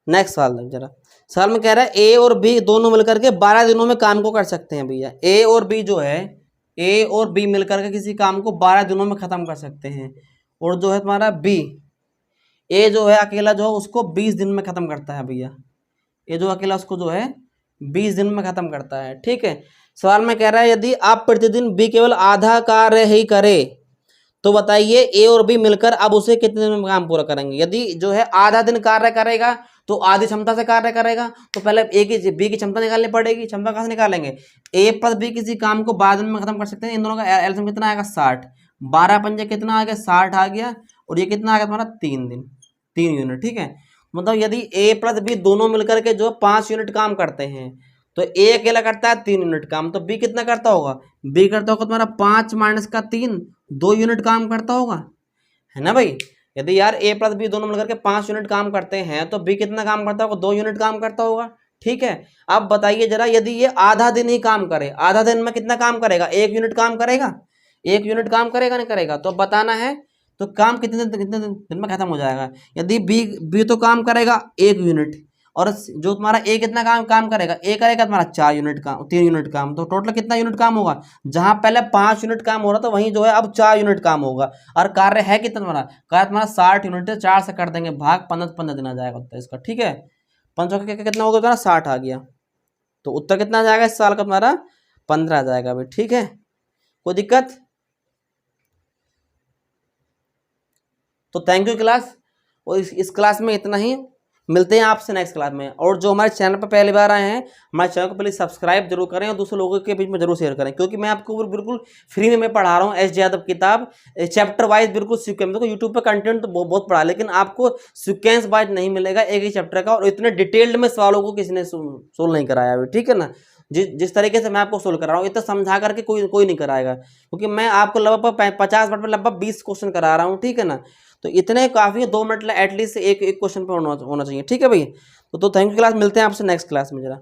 नेक्स्ट सवाल देख जरा। सवाल में कह रहा है ए और बी दोनों मिलकर के 12 दिनों में काम को कर सकते हैं भैया। ए और बी जो है, ए और बी मिलकर के किसी काम को 12 दिनों में खत्म कर सकते हैं, और जो है तुम्हारा बी, ए जो है अकेला जो है उसको 20 दिन में खत्म करता है भैया। ये जो अकेला उसको जो है 20 दिन में खत्म करता है, ठीक है। सवाल में कह रहा है यदि आप प्रतिदिन बी केवल आधा कार्य ही करे तो बताइए ए और बी मिलकर अब उसे कितने दिन में काम पूरा करेंगे। यदि जो है आधा दिन कार्य करेगा तो आधी क्षमता से कार्य करेगा, तो पहले ए की बी की क्षमता निकालनी पड़ेगी। क्षमता कहाँ से निकालेंगे, ए प्लस बी किसी काम को 12 दिन में खत्म कर सकते हैं। इन दोनों का एलसीएम कितना आएगा 60, 12 पंजे कितना आ गया 60 आ गया, और ये कितना आ गया तुम्हारा 3 दिन 3 यूनिट, ठीक है। मतलब यदि ए प्लस बी दोनों मिलकर के जो 5 यूनिट काम करते हैं, तो ए अकेला करता है 3 यूनिट काम, तो बी कितना करता होगा, बी करता होगा तुम्हारा 5 माइनस का 3, 2 यूनिट काम करता होगा, है ना भाई। यदि यार ए प्लस बी दोनों मिलकर के 5 यूनिट काम करते हैं, तो बी कितना काम करता होगा 2 यूनिट काम करता होगा, ठीक है। अब बताइए जरा यदि ये आधा दिन ही काम करे, आधा दिन में कितना काम करेगा, 1 यूनिट काम करेगा, 1 यूनिट काम करेगा नहीं करेगा, तो बताना है। तो काम कितने दिन में खत्म हो जाएगा। यदि बी तो काम करेगा 1 यूनिट, और जो तुम्हारा ए कितना काम करेगा, ए करेगा तुम्हारा 4 यूनिट काम 3 यूनिट काम, तो टोटल कितना यूनिट काम होगा। जहां पहले 5 यूनिट काम हो रहा था वहीं जो है अब 4 यूनिट काम होगा। और कार्य है कितना तुम्हारा, कार्य तुम्हारा 60 यूनिट है, 4 से कर देंगे भाग, 15 दिन आ जाएगा उत्तर इसका, ठीक है। 5 कितना होगा तुम्हारा 60 आ गया, तो उत्तर कितना आ जाएगा इस साल का तुम्हारा 15 आ जाएगा भाई, ठीक है। कोई दिक्कत। तो थैंक यू क्लास, और इस क्लास में इतना ही। मिलते हैं आपसे नेक्स्ट क्लास में। और जो हमारे चैनल पर पहली बार आए हैं, हमारे चैनल को प्लीज़ सब्सक्राइब जरूर करें और दूसरे लोगों के बीच में जरूर शेयर करें, क्योंकि मैं आपको बिल्कुल फ्री में मैं पढ़ा रहा हूँ एस जे यादव किताब, चैप्टर वाइज बिल्कुल सीक्वेंस। देखो यूट्यूब पर कंटेंट तो बहुत पढ़ा, लेकिन आपको सीक्वेंस वाइज नहीं मिलेगा एक ही चैप्टर का, और इतने डिटेल्ड में सवालों को किसी ने सोल्व नहीं कराया अभी, ठीक है ना। जिस तरीके से मैं आपको सोल्व करा रहा हूँ, इतना समझा करके कोई नहीं कराएगा, क्योंकि मैं आपको लगभग 50 मिनट में लगभग 20 क्वेश्चन करा रहा हूँ, ठीक है ना। तो इतने काफ़ी है, 2 मिनट एटलीस्ट एक क्वेश्चन पे होना चाहिए, ठीक है भाई। तो थैंक यू क्लास, मिलते हैं आपसे नेक्स्ट क्लास में जरा।